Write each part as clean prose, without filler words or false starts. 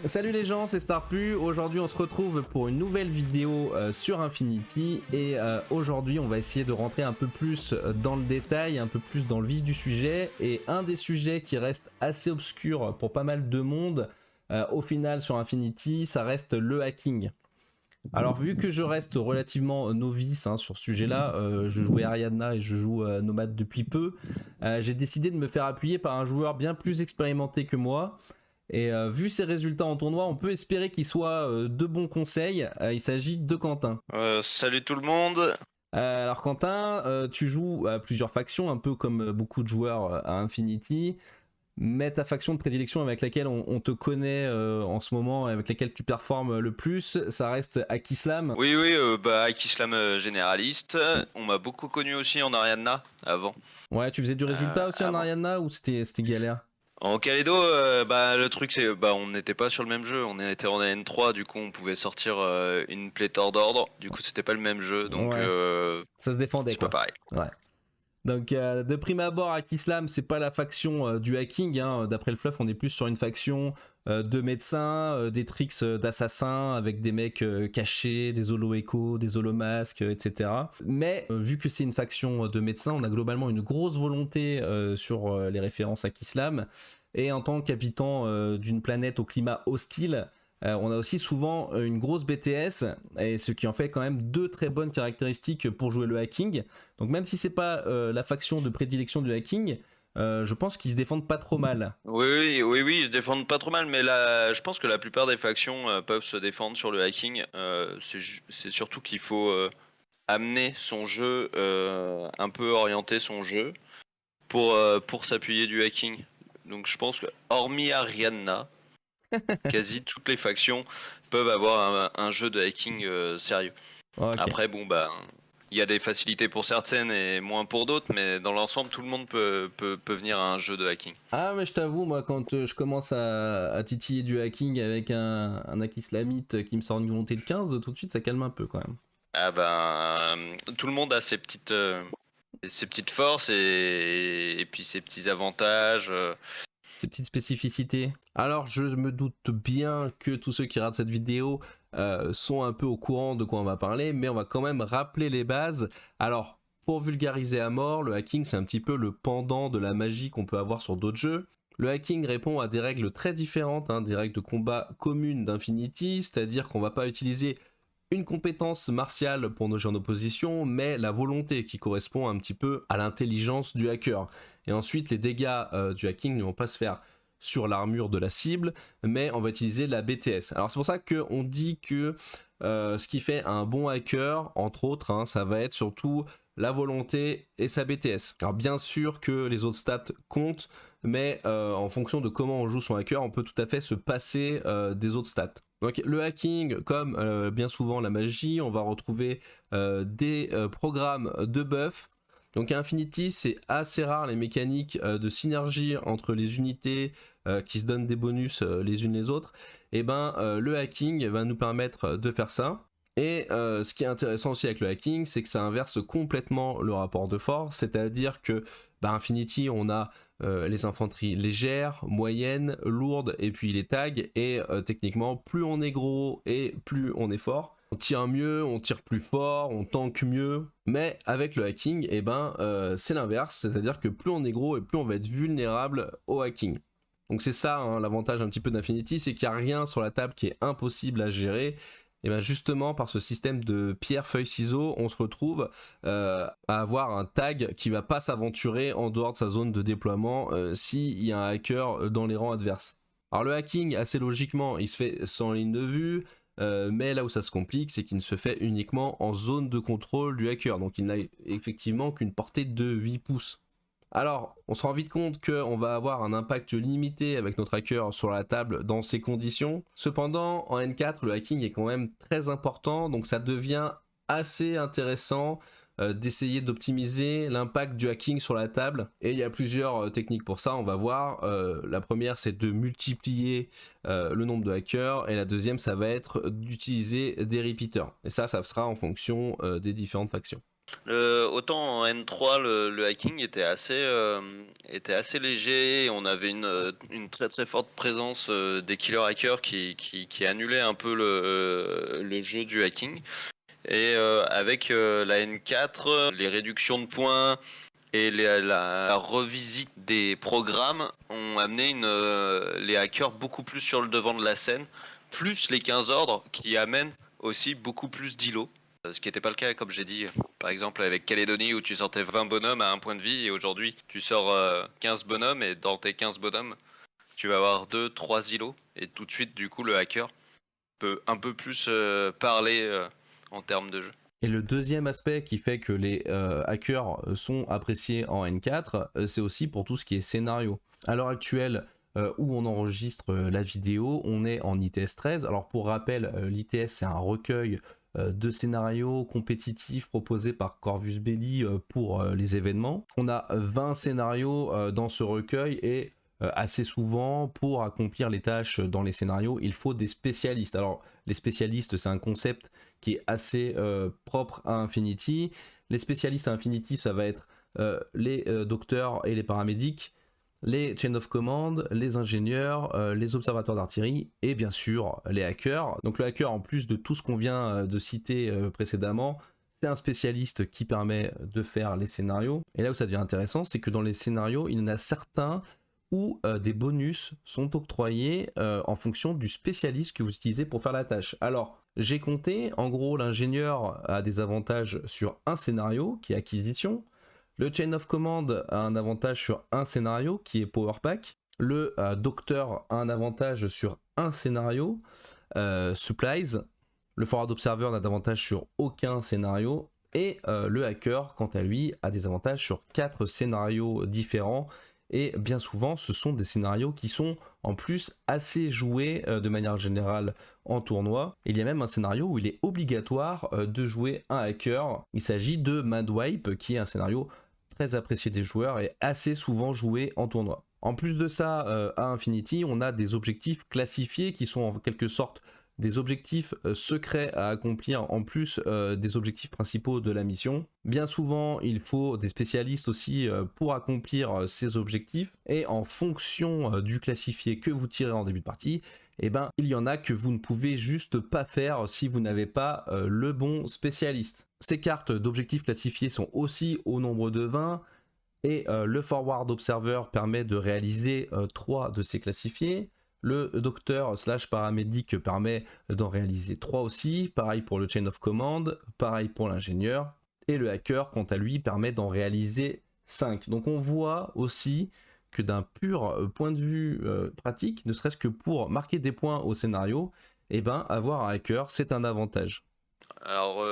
Salut les gens, c'est Starpu. Aujourd'hui, on se retrouve pour une nouvelle vidéo sur Infinity et aujourd'hui, on va essayer de rentrer un peu plus dans le détail, un peu plus dans le vif du sujet. Et un des sujets qui reste assez obscur pour pas mal de monde, au final sur Infinity, ça reste le hacking. Alors vu que je reste relativement novice sur ce sujet-là, je jouais Ariadna et je joue Nomade depuis peu, j'ai décidé de me faire appuyer par un joueur bien plus expérimenté que moi. Et vu ses résultats en tournoi, on peut espérer qu'il soit de bons conseils. Il s'agit de Quentin. Salut tout le monde. Alors Quentin, tu joues à plusieurs factions, un peu comme beaucoup de joueurs à Infinity. Mais ta faction de prédilection avec laquelle on te connaît en ce moment, avec laquelle tu performes le plus, ça reste Akislam. Oui, Akislam généraliste. On m'a beaucoup connu aussi en Ariadna avant. Ouais, tu faisais du résultat aussi en Avant. Ariadna ou c'était galère? En Kaleido, le truc c'est, on n'était pas sur le même jeu. On était en N3, du coup on pouvait sortir une pléthore d'ordres. Du coup c'était pas le même jeu, donc Ouais, ça se défendait c'est pas quoi. pareil. Ouais. Donc de prime abord, Akislam, c'est pas la faction du hacking. D'après le fluff, on est plus sur une faction de médecins, des tricks d'assassins avec des mecs cachés, des holo-échos, des holo-masques, etc. Mais vu que c'est une faction de médecins, on a globalement une grosse volonté sur les références Akislam. Et en tant qu'habitant d'une planète au climat hostile, on a aussi souvent une grosse BTS, et ce qui en fait quand même deux très bonnes caractéristiques pour jouer le hacking. Donc même si c'est pas la faction de prédilection du hacking, je pense qu'ils se défendent pas trop mal. Oui, ils se défendent pas trop mal, mais là, je pense que la plupart des factions peuvent se défendre sur le hacking. C'est surtout qu'il faut amener son jeu, un peu orienter son jeu pour s'appuyer du hacking. Donc je pense que, hormis Ariadna, quasi toutes les factions peuvent avoir un jeu de hacking sérieux. Ok. Après, il y a des facilités pour certaines et moins pour d'autres, mais dans l'ensemble, tout le monde peut venir à un jeu de hacking. Ah mais je t'avoue, moi quand je commence à titiller du hacking avec un hack islamite qui me sort une volonté de 15, tout de suite ça calme un peu quand même. Tout le monde a ses petites forces et puis ses petits avantages. Ces petites spécificités. Alors je me doute bien que tous ceux qui regardent cette vidéo sont un peu au courant de quoi on va parler, mais on va quand même rappeler les bases. Alors pour vulgariser à mort, le hacking c'est un petit peu le pendant de la magie qu'on peut avoir sur d'autres jeux. Le hacking répond à des règles très différentes, des règles de combat communes d'Infinity, c'est-à-dire qu'on va pas utiliser une compétence martiale pour nos jeux en opposition, mais la volonté qui correspond un petit peu à l'intelligence du hacker. Et ensuite, les dégâts du hacking ne vont pas se faire sur l'armure de la cible, mais on va utiliser la BTS. Alors c'est pour ça qu'on dit que ce qui fait un bon hacker, entre autres, ça va être surtout la volonté et sa BTS. Alors bien sûr que les autres stats comptent, mais en fonction de comment on joue son hacker, on peut tout à fait se passer des autres stats. Donc le hacking, comme bien souvent la magie, on va retrouver des programmes de buff. Donc à Infinity, c'est assez rare les mécaniques de synergie entre les unités qui se donnent des bonus les unes les autres. Et le hacking va nous permettre de faire ça. Et ce qui est intéressant aussi avec le hacking, c'est que ça inverse complètement le rapport de force, c'est-à-dire que Infinity, on a les infanteries légères, moyennes, lourdes, et puis les tags, et techniquement, plus on est gros et plus on est fort. On tire mieux, on tire plus fort, on tank mieux, mais avec le hacking, c'est l'inverse, c'est-à-dire que plus on est gros et plus on va être vulnérable au hacking. Donc c'est ça l'avantage un petit peu d'Infinity, c'est qu'il n'y a rien sur la table qui est impossible à gérer. Et bien justement par ce système de pierre, feuille, ciseaux, on se retrouve à avoir un tag qui va pas s'aventurer en dehors de sa zone de déploiement s'il y a un hacker dans les rangs adverses. Alors le hacking, assez logiquement, il se fait sans ligne de vue, mais là où ça se complique, c'est qu'il ne se fait uniquement en zone de contrôle du hacker, donc il n'a effectivement qu'une portée de 8 pouces. Alors, on se rend vite compte qu'on va avoir un impact limité avec notre hacker sur la table dans ces conditions. Cependant, en N4, le hacking est quand même très important, donc ça devient assez intéressant d'essayer d'optimiser l'impact du hacking sur la table. Et il y a plusieurs techniques pour ça, on va voir. La première, c'est de multiplier le nombre de hackers, et la deuxième, ça va être d'utiliser des repeaters. Et ça sera en fonction des différentes factions. Autant en N3, le hacking était assez léger. On avait une très très forte présence des killer hackers qui annulaient un peu le jeu du hacking. Et avec la N4, les réductions de points et la revisite des programmes ont amené les hackers beaucoup plus sur le devant de la scène, plus les 15 ordres qui amènent aussi beaucoup plus d'îlots. Ce qui n'était pas le cas, comme j'ai dit, par exemple avec Calédonie où tu sortais 20 bonhommes à un point de vie et aujourd'hui tu sors 15 bonhommes et dans tes 15 bonhommes tu vas avoir 2-3 îlots et tout de suite du coup le hacker peut un peu plus parler en termes de jeu. Et le deuxième aspect qui fait que les hackers sont appréciés en N4, c'est aussi pour tout ce qui est scénario. À l'heure actuelle, où on enregistre la vidéo, on est en ITS 13. Alors pour rappel, l'ITS c'est un recueil de scénarios compétitifs proposés par Corvus Belli pour les événements. On a 20 scénarios dans ce recueil et assez souvent, pour accomplir les tâches dans les scénarios, il faut des spécialistes. Alors les spécialistes, c'est un concept qui est assez propre à Infinity. Les spécialistes à Infinity, ça va être les docteurs et les paramédics, les chain of command, les ingénieurs, les observateurs d'artillerie et bien sûr les hackers. Donc le hacker, en plus de tout ce qu'on vient de citer précédemment, c'est un spécialiste qui permet de faire les scénarios. Et là où ça devient intéressant, c'est que dans les scénarios, il y en a certains où des bonus sont octroyés en fonction du spécialiste que vous utilisez pour faire la tâche. Alors, j'ai compté, en gros, l'ingénieur a des avantages sur un scénario, qui est acquisition. Le chain of command a un avantage sur un scénario, qui est power pack. Le docteur a un avantage sur un scénario, supplies. Le forward observer n'a d'avantage sur aucun scénario. Et le hacker, quant à lui, a des avantages sur 4 scénarios différents. Et bien souvent, ce sont des scénarios qui sont en plus assez joués de manière générale en tournoi. Il y a même un scénario où il est obligatoire de jouer un hacker. Il s'agit de Madwipe, qui est un scénario très apprécié des joueurs et assez souvent joué en tournoi. En plus de ça, à Infinity, on a des objectifs classifiés qui sont en quelque sorte des objectifs secrets à accomplir en plus des objectifs principaux de la mission. Bien souvent, il faut des spécialistes aussi pour accomplir ces objectifs. Et en fonction du classifié que vous tirez en début de partie, eh ben, il y en a que vous ne pouvez juste pas faire si vous n'avez pas le bon spécialiste. Ces cartes d'objectifs classifiés sont aussi au nombre de 20. Et le Forward Observer permet de réaliser 3 de ces classifiés. Le docteur / paramédic permet d'en réaliser 3 aussi. Pareil pour le Chain of Command, pareil pour l'ingénieur. Et le hacker, quant à lui, permet d'en réaliser 5. Donc on voit aussi que d'un pur point de vue pratique, ne serait-ce que pour marquer des points au scénario, eh ben, avoir un hacker, c'est un avantage. Alors,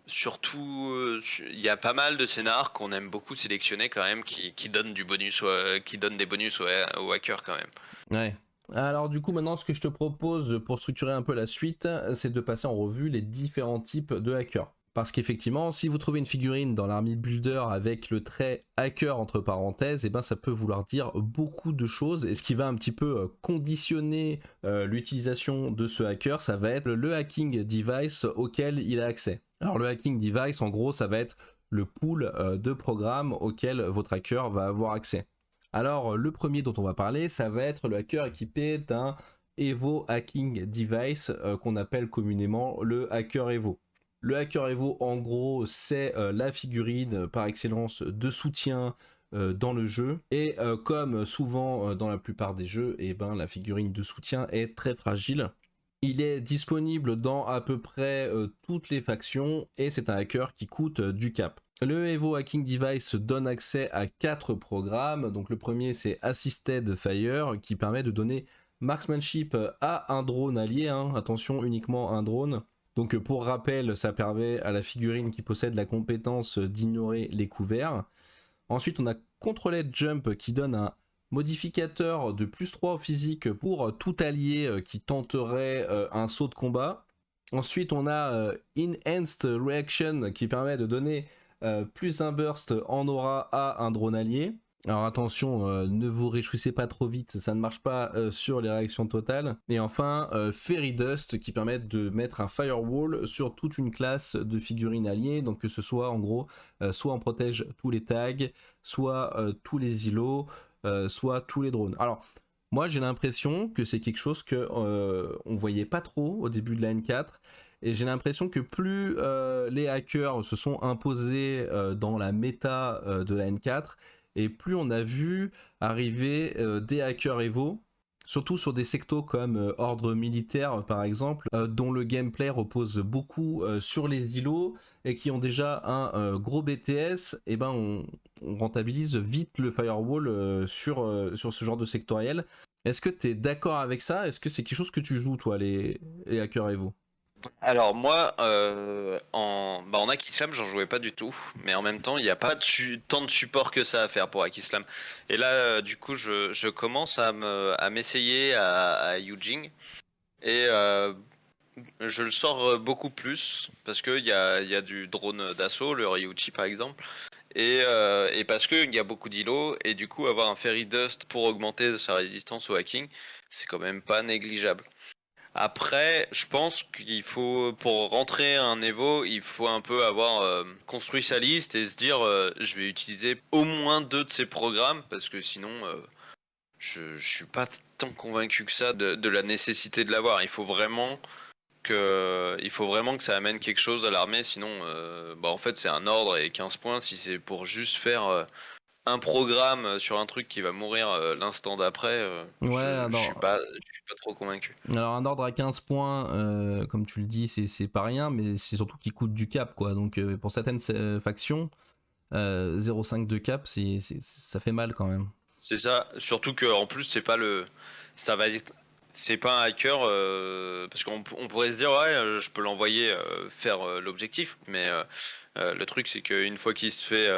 surtout, il y a pas mal de scénars qu'on aime beaucoup sélectionner quand même, qui donnent du bonus, qui donnent des bonus aux hackers quand même. Ouais. Alors du coup maintenant ce que je te propose pour structurer un peu la suite, c'est de passer en revue les différents types de hackers. Parce qu'effectivement, si vous trouvez une figurine dans l'army builder avec le trait hacker entre parenthèses, et ben ça peut vouloir dire beaucoup de choses. Et ce qui va un petit peu conditionner l'utilisation de ce hacker, ça va être le hacking device auquel il a accès. Alors le hacking device, en gros, ça va être le pool de programmes auquel votre hacker va avoir accès. Alors le premier dont on va parler, ça va être le hacker équipé d'un Evo Hacking Device qu'on appelle communément le hacker Evo. Le hacker Evo, en gros, c'est la figurine par excellence de soutien dans le jeu. Et comme souvent dans la plupart des jeux, eh ben, la figurine de soutien est très fragile. Il est disponible dans à peu près toutes les factions et c'est un hacker qui coûte du cap. Le Evo Hacking Device donne accès à 4 programmes. Donc le premier c'est Assisted Fire qui permet de donner marksmanship à un drone allié. Attention, uniquement un drone. Donc pour rappel, ça permet à la figurine qui possède la compétence d'ignorer les couverts. Ensuite on a Controlled Jump qui donne un modificateur de +3 au physique pour tout allié qui tenterait un saut de combat. Ensuite on a Enhanced Reaction qui permet de donner plus un burst en aura à un drone allié. Alors attention, ne vous réjouissez pas trop vite, ça ne marche pas sur les réactions totales. Et enfin, Fairy Dust qui permettent de mettre un firewall sur toute une classe de figurines alliées, donc que ce soit en gros, soit on protège tous les tags, soit tous les îlots, soit tous les drones. Alors, moi j'ai l'impression que c'est quelque chose que on voyait pas trop au début de la N4. Et j'ai l'impression que plus les hackers se sont imposés dans la méta de la N4, et plus on a vu arriver des hackers Evo, surtout sur des sectos comme Ordre Militaire par exemple, dont le gameplay repose beaucoup sur les îlots et qui ont déjà un gros BTS, et ben on rentabilise vite le firewall sur ce genre de sectoriel. Est-ce que tu es d'accord avec ça? Est-ce que c'est quelque chose que tu joues toi, les hackers Evo? Alors moi, en Hack-Islam, j'en jouais pas du tout, mais en même temps, il n'y a pas tant de support que ça à faire pour Hack-Islam. Et là, du coup, je commence à m'essayer à Yujing, et je le sors beaucoup plus, parce qu'il y a du drone d'assaut, le Ryuchi par exemple, et parce qu'il y a beaucoup d'îlots, et du coup, avoir un Fairy Dust pour augmenter sa résistance au hacking, c'est quand même pas négligeable. Après, je pense qu'il faut, pour rentrer un Evo, il faut un peu avoir construit sa liste et se dire, je vais utiliser au moins 2 de ces programmes, parce que sinon, je suis pas tant convaincu que ça de la nécessité de l'avoir. Il faut vraiment que ça amène quelque chose à l'armée, sinon, en fait, c'est un ordre et 15 points si c'est pour juste faire un programme sur un truc qui va mourir l'instant d'après. Ouais, Je suis alors, pas, je suis pas trop convaincu. alors un ordre à 15 points, comme tu le dis, c'est pas rien, mais c'est surtout qu'il coûte du cap, quoi. Donc pour certaines factions, 0,5 de cap, ça fait mal quand même. C'est ça, surtout que en plus ça va être, c'est pas un hacker parce qu'on pourrait se dire ouais, je peux l'envoyer faire l'objectif, mais le truc c'est qu'une fois qu'il se fait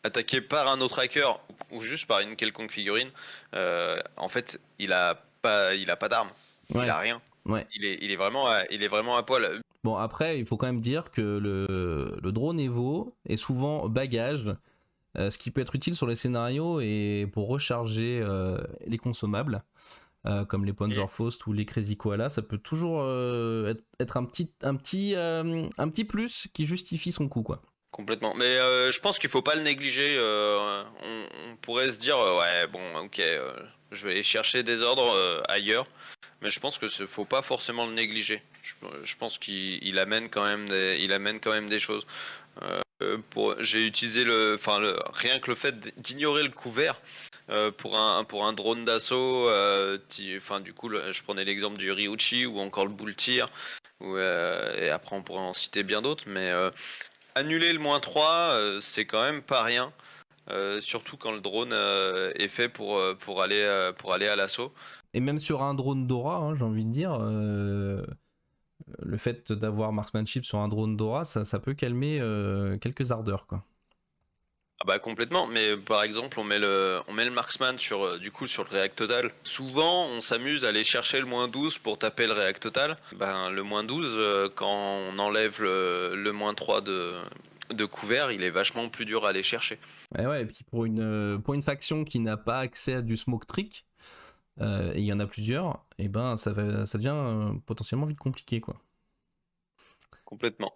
attaquer par un autre hacker ou juste par une quelconque figurine, en fait il a pas d'arme, il Ouais, a rien, ouais. il est vraiment à poil. Bon, après, il faut quand même dire que le drone Evo est souvent bagage, ce qui peut être utile sur les scénarios et pour recharger les consommables, comme les Panzerfaust ou les Crazy Koala, ça peut toujours être un petit plus qui justifie son coût, quoi. Complètement. Mais je pense qu'il faut pas le négliger. On pourrait se dire ouais bon ok, je vais aller chercher des ordres ailleurs, mais je pense que faut pas forcément le négliger. Je pense qu'il amène quand même des choses. J'ai utilisé rien que le fait d'ignorer le couvert pour un drone d'assaut. Du coup, je prenais l'exemple du Ryuchi ou encore le Bull Tir, et après on pourrait en citer bien d'autres, mais annuler le -3, c'est quand même pas rien, surtout quand le drone est fait pour aller à l'assaut. Et même sur un drone Dora, hein, j'ai envie de dire, le fait d'avoir marksmanship sur un drone Dora, ça peut calmer quelques ardeurs, quoi. Ah bah complètement, mais par exemple on met le marksman sur le React Total. Souvent on s'amuse à aller chercher le -12 pour taper le React Total. Ben le -12 quand on enlève le -3 de couvert, il est vachement plus dur à aller chercher. Ouais, et puis pour une faction qui n'a pas accès à du smoke trick, et il y en a plusieurs, et ben ça devient potentiellement vite compliqué, quoi. Complètement.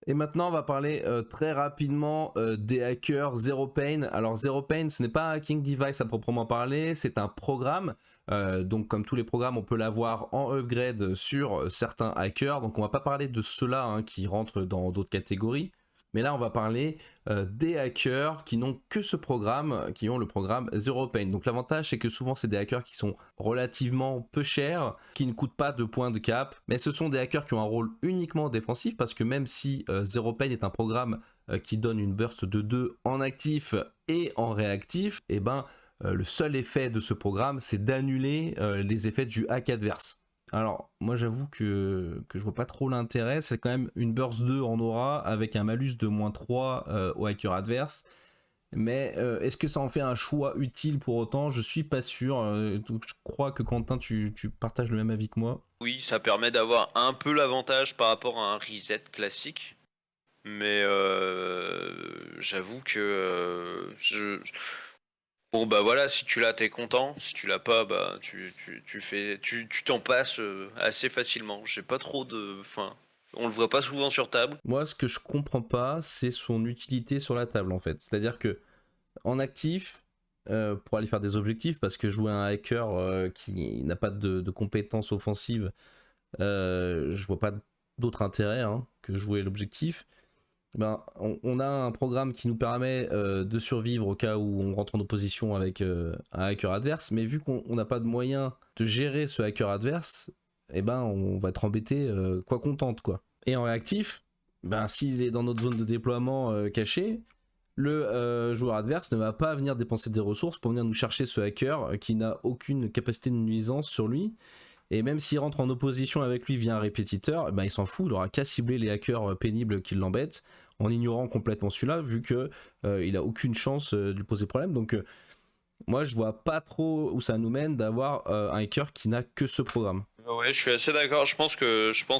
Et maintenant, on va parler très rapidement des hackers Zero Pain. Alors, Zero Pain, ce n'est pas un hacking device à proprement parler, c'est un programme. Donc, comme tous les programmes, on peut l'avoir en upgrade sur certains hackers. Donc, on va pas parler de ceux-là hein, qui rentrent dans d'autres catégories. Mais là, on va parler des hackers qui n'ont que ce programme, qui ont le programme Zero Pain. Donc l'avantage, c'est que souvent, c'est des hackers qui sont relativement peu chers, qui ne coûtent pas de points de cap, mais ce sont des hackers qui ont un rôle uniquement défensif, parce que même si Zero Pain est un programme qui donne une burst de 2 en actif et en réactif, et ben le seul effet de ce programme, c'est d'annuler les effets du hack adverse. Alors, moi j'avoue que je vois pas trop l'intérêt, c'est quand même une burst 2 en aura avec un malus de -3 au hacker adverse. Mais est-ce que ça en fait un choix utile pour autant? Je suis pas sûr. Donc je crois que Quentin, tu partages le même avis que moi. Oui, ça permet d'avoir un peu l'avantage par rapport à un reset classique, mais j'avoue que Bon bah voilà, si tu l'as, t'es content. Si tu l'as pas, bah tu t'en passes assez facilement. J'ai pas trop de, enfin, on le voit pas souvent sur table. Moi, ce que je comprends pas, c'est son utilité sur la table en fait. C'est-à-dire que en actif, pour aller faire des objectifs, parce que jouer un hacker qui n'a pas de compétences offensives, je vois pas d'autre intérêt hein, que jouer l'objectif. Ben, on a un programme qui nous permet de survivre au cas où on rentre en opposition avec un hacker adverse, mais vu qu'on n'a pas de moyen de gérer ce hacker adverse, eh ben on va être embêté quoi qu'on tente quoi. Et en réactif, ben, s'il est dans notre zone de déploiement cachée, le joueur adverse ne va pas venir dépenser des ressources pour venir nous chercher ce hacker qui n'a aucune capacité de nuisance sur lui. Et même s'il rentre en opposition avec lui via un répétiteur, eh ben il s'en fout, il aura qu'à cibler les hackers pénibles qui l'embêtent, en ignorant complètement celui-là, vu que il a aucune chance de lui poser problème. Donc moi je vois pas trop où ça nous mène d'avoir un hacker qui n'a que ce programme. Ouais, je suis assez d'accord. Je pense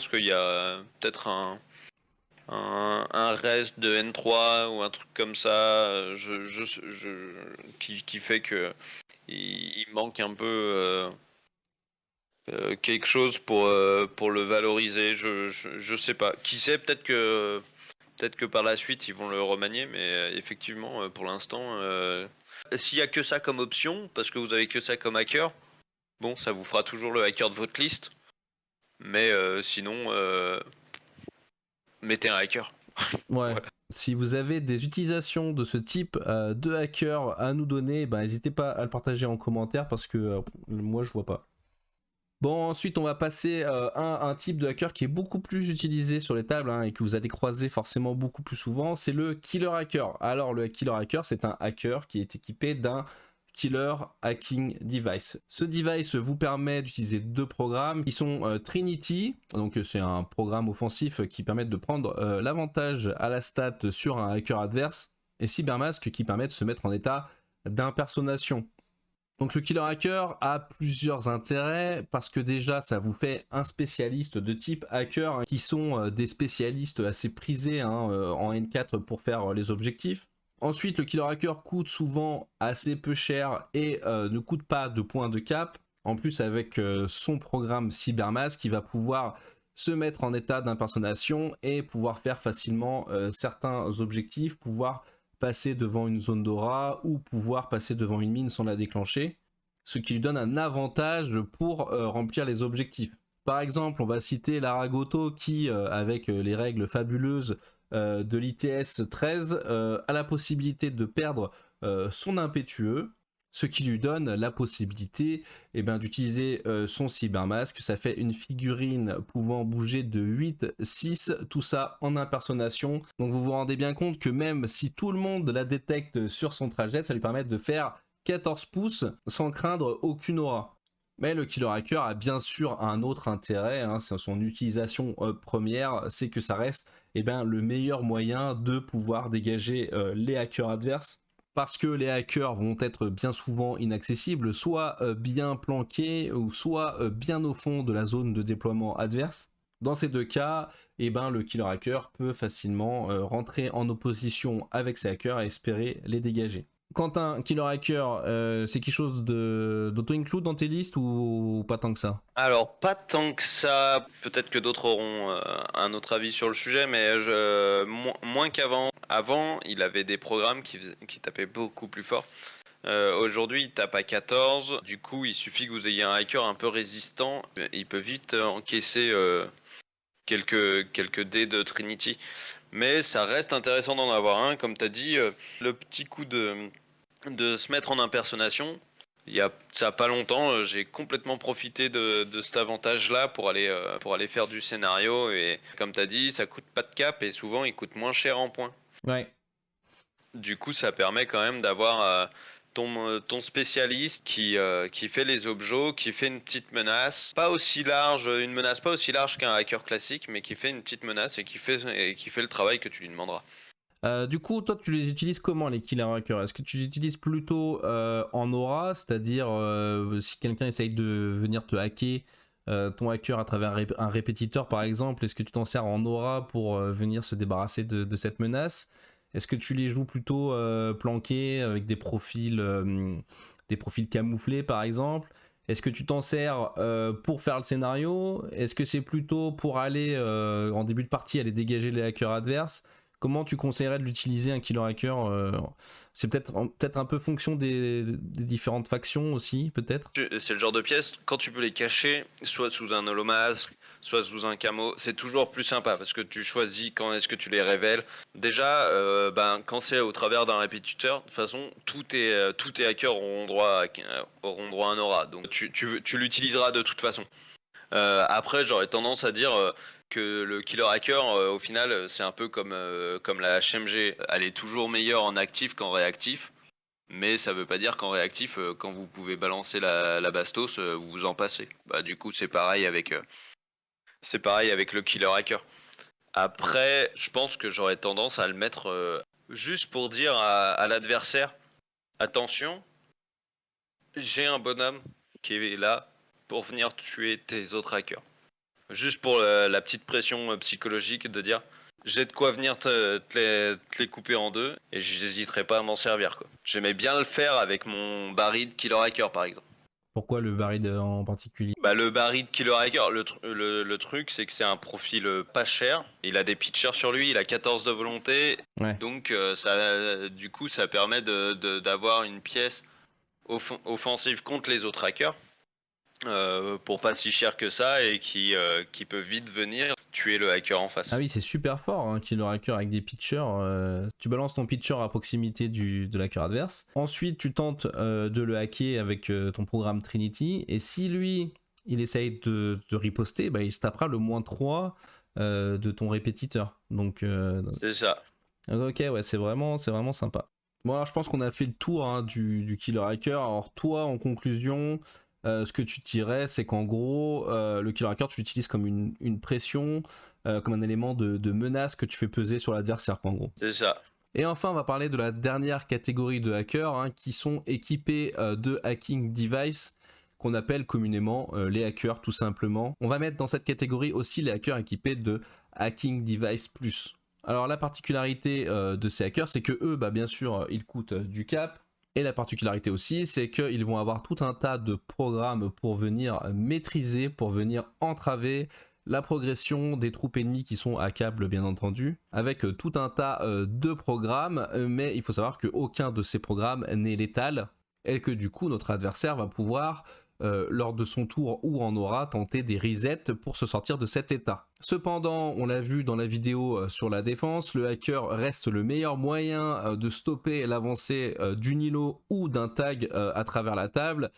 qu'il y a peut-être un reste de N3 ou un truc comme ça, qui fait que il manque un peu quelque chose pour le valoriser. Je sais pas. Qui sait, peut-être que par la suite ils vont le remanier, mais effectivement pour l'instant, s'il y a que ça comme option, parce que vous avez que ça comme hacker, bon, ça vous fera toujours le hacker de votre liste, mais sinon mettez un hacker. Ouais. Ouais. Si vous avez des utilisations de ce type de hacker à nous donner, bah, n'hésitez pas à le partager en commentaire parce que moi je vois pas. Bon, ensuite on va passer à un type de hacker qui est beaucoup plus utilisé sur les tables hein, et que vous allez croiser forcément beaucoup plus souvent, c'est le killer hacker. Alors le killer hacker, c'est un hacker qui est équipé d'un killer hacking device. Ce device vous permet d'utiliser deux programmes qui sont Trinity, donc c'est un programme offensif qui permet de prendre l'avantage à la stat sur un hacker adverse, et Cybermask qui permet de se mettre en état d'impersonnation. Donc le killer hacker a plusieurs intérêts parce que déjà ça vous fait un spécialiste de type hacker hein, qui sont des spécialistes assez prisés hein, en N4 pour faire les objectifs. Ensuite le killer hacker coûte souvent assez peu cher et ne coûte pas de points de cap. En plus avec son programme Cybermask qui va pouvoir se mettre en état d'impersonnation et pouvoir faire facilement certains objectifs, pouvoir passer devant une zone d'aura ou pouvoir passer devant une mine sans la déclencher, ce qui lui donne un avantage pour remplir les objectifs. Par exemple, on va citer l'Aragoto qui, avec les règles fabuleuses de l'ITS 13, a la possibilité de perdre son impétueux, ce qui lui donne la possibilité d'utiliser son cybermasque. Ça fait une figurine pouvant bouger de 8, 6, tout ça en impersonnation. Donc vous vous rendez bien compte que même si tout le monde la détecte sur son trajet, ça lui permet de faire 14 pouces sans craindre aucune aura. Mais le killer hacker a bien sûr un autre intérêt, hein, c'est son utilisation première, c'est que ça reste le meilleur moyen de pouvoir dégager les hackers adverses. Parce que les hackers vont être bien souvent inaccessibles, soit bien planqués, ou soit bien au fond de la zone de déploiement adverse. Dans ces deux cas, le killer hacker peut facilement rentrer en opposition avec ces hackers et espérer les dégager. Quentin, killer hacker, c'est quelque chose d'auto-include dans tes listes ou pas tant que ça? Alors, pas tant que ça. Peut-être que d'autres auront un autre avis sur le sujet, mais moins qu'avant. Avant, il avait des programmes qui tapaient beaucoup plus fort. Aujourd'hui, il tape à 14. Du coup, il suffit que vous ayez un hacker un peu résistant. Il peut vite encaisser quelques dés de Trinity. Mais ça reste intéressant d'en avoir un. Comme tu as dit, le petit coup de se mettre en impersonnation. Il y a ça pas longtemps, j'ai complètement profité de cet avantage-là pour aller faire du scénario. Et comme tu as dit, ça coûte pas de cap et souvent il coûte moins cher en points. Ouais. Du coup, ça permet quand même d'avoir ton spécialiste qui fait les objets, qui fait une petite menace, pas aussi large, une menace pas aussi large qu'un hacker classique, mais qui fait une petite menace et qui fait le travail que tu lui demanderas. Du coup, toi, tu les utilises comment les killer hackers? Est-ce que tu les utilises plutôt en aura, c'est-à-dire si quelqu'un essaye de venir te hacker ton hacker à travers un répétiteur par exemple, est-ce que tu t'en sers en aura pour venir se débarrasser de cette menace? Est-ce que tu les joues plutôt planqués avec des profils camouflés par exemple? Est-ce que tu t'en sers pour faire le scénario? Est-ce que c'est plutôt pour aller en début de partie aller dégager les hackers adverses? Comment tu conseillerais de l'utiliser un killer hacker C'est peut-être un peu fonction des différentes factions aussi, peut-être. C'est le genre de pièces, quand tu peux les cacher, soit sous un holomasque, soit sous un camo, c'est toujours plus sympa parce que tu choisis quand est-ce que tu les révèles. Déjà, quand c'est au travers d'un répétiteur, de toute façon, tous tes hackers auront droit à un aura, donc tu l'utiliseras de toute façon. Après, j'aurais tendance à dire que le killer hacker, au final, c'est un peu comme la HMG. Elle est toujours meilleure en actif qu'en réactif. Mais ça veut pas dire qu'en réactif, quand vous pouvez balancer la bastos, vous vous en passez. Bah, du coup, c'est pareil avec le killer hacker. Après, je pense que j'aurais tendance à le mettre juste pour dire à l'adversaire, attention, j'ai un bonhomme qui est là pour venir tuer tes autres hackers. Juste pour la petite pression psychologique de dire j'ai de quoi venir te les couper en deux et j'hésiterai pas à m'en servir quoi. J'aimais bien le faire avec mon Barry de Killer Hacker par exemple. Pourquoi le Barid en particulier? Bah le Barry de Killer Hacker, le truc c'est que c'est un profil pas cher, il a des pitchers sur lui, il a 14 de volonté, Ouais. donc du coup ça permet d'avoir une pièce offensive contre les autres hackers. Pour pas si cher que ça et qui peut vite venir tuer le hacker en face. Ah oui, c'est super fort, hein, killer hacker avec des pitchers. Tu balances ton pitcher à proximité de l'hacker adverse. Ensuite, tu tentes de le hacker avec ton programme Trinity. Et si lui, il essaye de riposter, bah, il se tapera le -3 de ton répétiteur. Donc, C'est ça. ok, ouais, c'est vraiment sympa. Bon, alors je pense qu'on a fait le tour hein, du killer hacker. Alors, toi, en conclusion, ce que tu dirais, c'est qu'en gros, le killer hacker, tu l'utilises comme une pression, comme un élément de menace que tu fais peser sur l'adversaire, quoi, en gros. C'est ça. Et enfin, on va parler de la dernière catégorie de hackers hein, qui sont équipés de hacking device, qu'on appelle communément les hackers, tout simplement. On va mettre dans cette catégorie aussi les hackers équipés de hacking device plus. Alors, la particularité de ces hackers, c'est que eux, bah, bien sûr, ils coûtent du cap. Et la particularité aussi, c'est qu'ils vont avoir tout un tas de programmes pour venir maîtriser, pour venir entraver la progression des troupes ennemies qui sont à câble, bien entendu, avec tout un tas de programmes, mais il faut savoir qu'aucun de ces programmes n'est létal, et que du coup, notre adversaire va pouvoir, lors de son tour ou en aura, tenter des resets pour se sortir de cet état. Cependant, on l'a vu dans la vidéo sur la défense, le hacker reste le meilleur moyen de stopper l'avancée d'une îlot ou d'un tag à travers la table.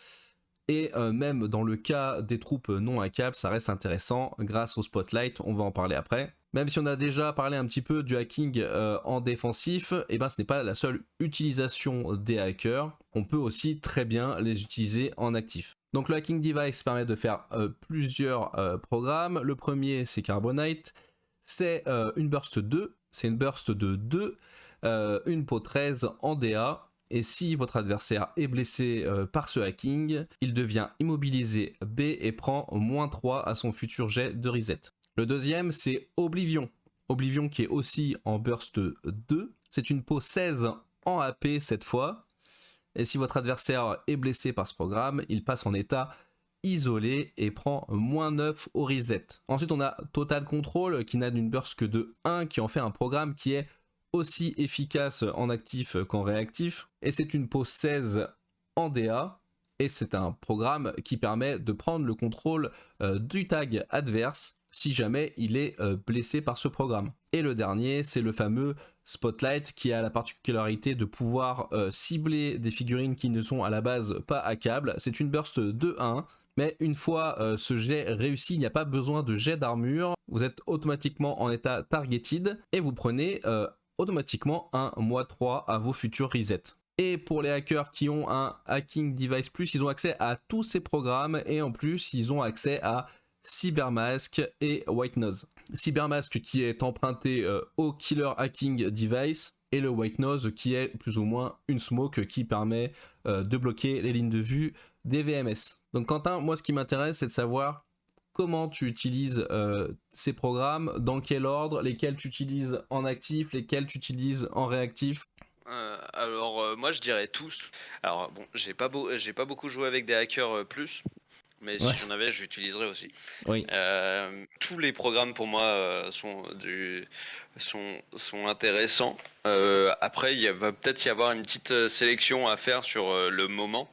Et même dans le cas des troupes non hackables, ça reste intéressant grâce au spotlight, on va en parler après. Même si on a déjà parlé un petit peu du hacking en défensif, et ben ce n'est pas la seule utilisation des hackers, on peut aussi très bien les utiliser en actif. Donc le hacking device permet de faire plusieurs programmes. Le premier c'est Carbonite, c'est une burst 2, c'est une burst de 2, une peau 13 en DA. Et si votre adversaire est blessé par ce hacking, il devient immobilisé B et prend -3 à son futur jet de reset. Le deuxième c'est Oblivion. Oblivion qui est aussi en burst 2, c'est une peau 16 en AP cette fois. Et si votre adversaire est blessé par ce programme, il passe en état isolé et prend -9 au reset. Ensuite on a Total Control qui n'a d'une burst que de 1, qui en fait un programme qui est aussi efficace en actif qu'en réactif. Et c'est une peau 16 en DA. Et c'est un programme qui permet de prendre le contrôle du tag adverse si jamais il est blessé par ce programme. Et le dernier, c'est le fameux Spotlight qui a la particularité de pouvoir cibler des figurines qui ne sont à la base pas hackables. C'est une burst de 1, mais une fois ce jet réussi, il n'y a pas besoin de jet d'armure. Vous êtes automatiquement en état targeted et vous prenez automatiquement un -3 à vos futurs resets. Et pour les hackers qui ont un Hacking Device Plus, ils ont accès à tous ces programmes et en plus, ils ont accès à Cybermask et White Nose. Cybermask qui est emprunté au Killer Hacking Device et le White Nose qui est plus ou moins une smoke qui permet de bloquer les lignes de vue des VMS. Donc Quentin, moi ce qui m'intéresse c'est de savoir comment tu utilises ces programmes, dans quel ordre, lesquels tu utilises en actif, lesquels tu utilises en réactif. Alors moi je dirais tous. Alors bon, j'ai pas beaucoup joué avec des hackers plus, mais Ouais. si j'en avais, j'utiliserais aussi. Oui. Tous les programmes pour moi sont intéressants. Après, va peut-être y avoir une petite sélection à faire sur le moment.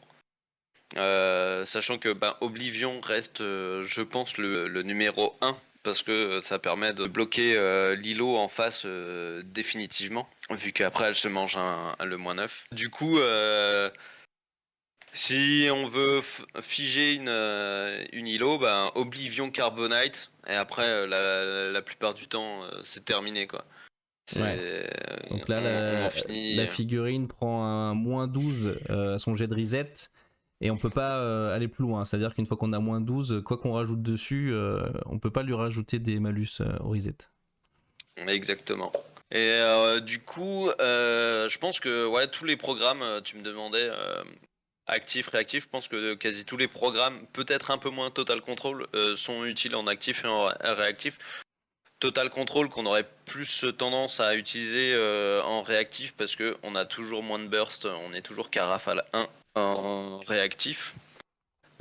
Sachant que Oblivion reste, je pense, le numéro 1 parce que ça permet de bloquer l'îlot en face définitivement, vu qu'après elle se mange le -9. Du coup, si on veut figer une îlot, Oblivion Carbonite, et après la plupart du temps c'est terminé quoi. Ouais. Donc là, on en finit. la figurine prend un -12 à son jet de reset. Et on peut pas aller plus loin, c'est-à-dire qu'une fois qu'on a -12, quoi qu'on rajoute dessus, on peut pas lui rajouter des malus au reset. Exactement. Et du coup, je pense que ouais, tous les programmes, tu me demandais actif, réactif, je pense que quasi tous les programmes, peut-être un peu moins Total Control, sont utiles en actif et en réactif. Total Control qu'on aurait plus tendance à utiliser en réactif parce que on a toujours moins de burst, on est toujours qu'à rafale 1 en réactif.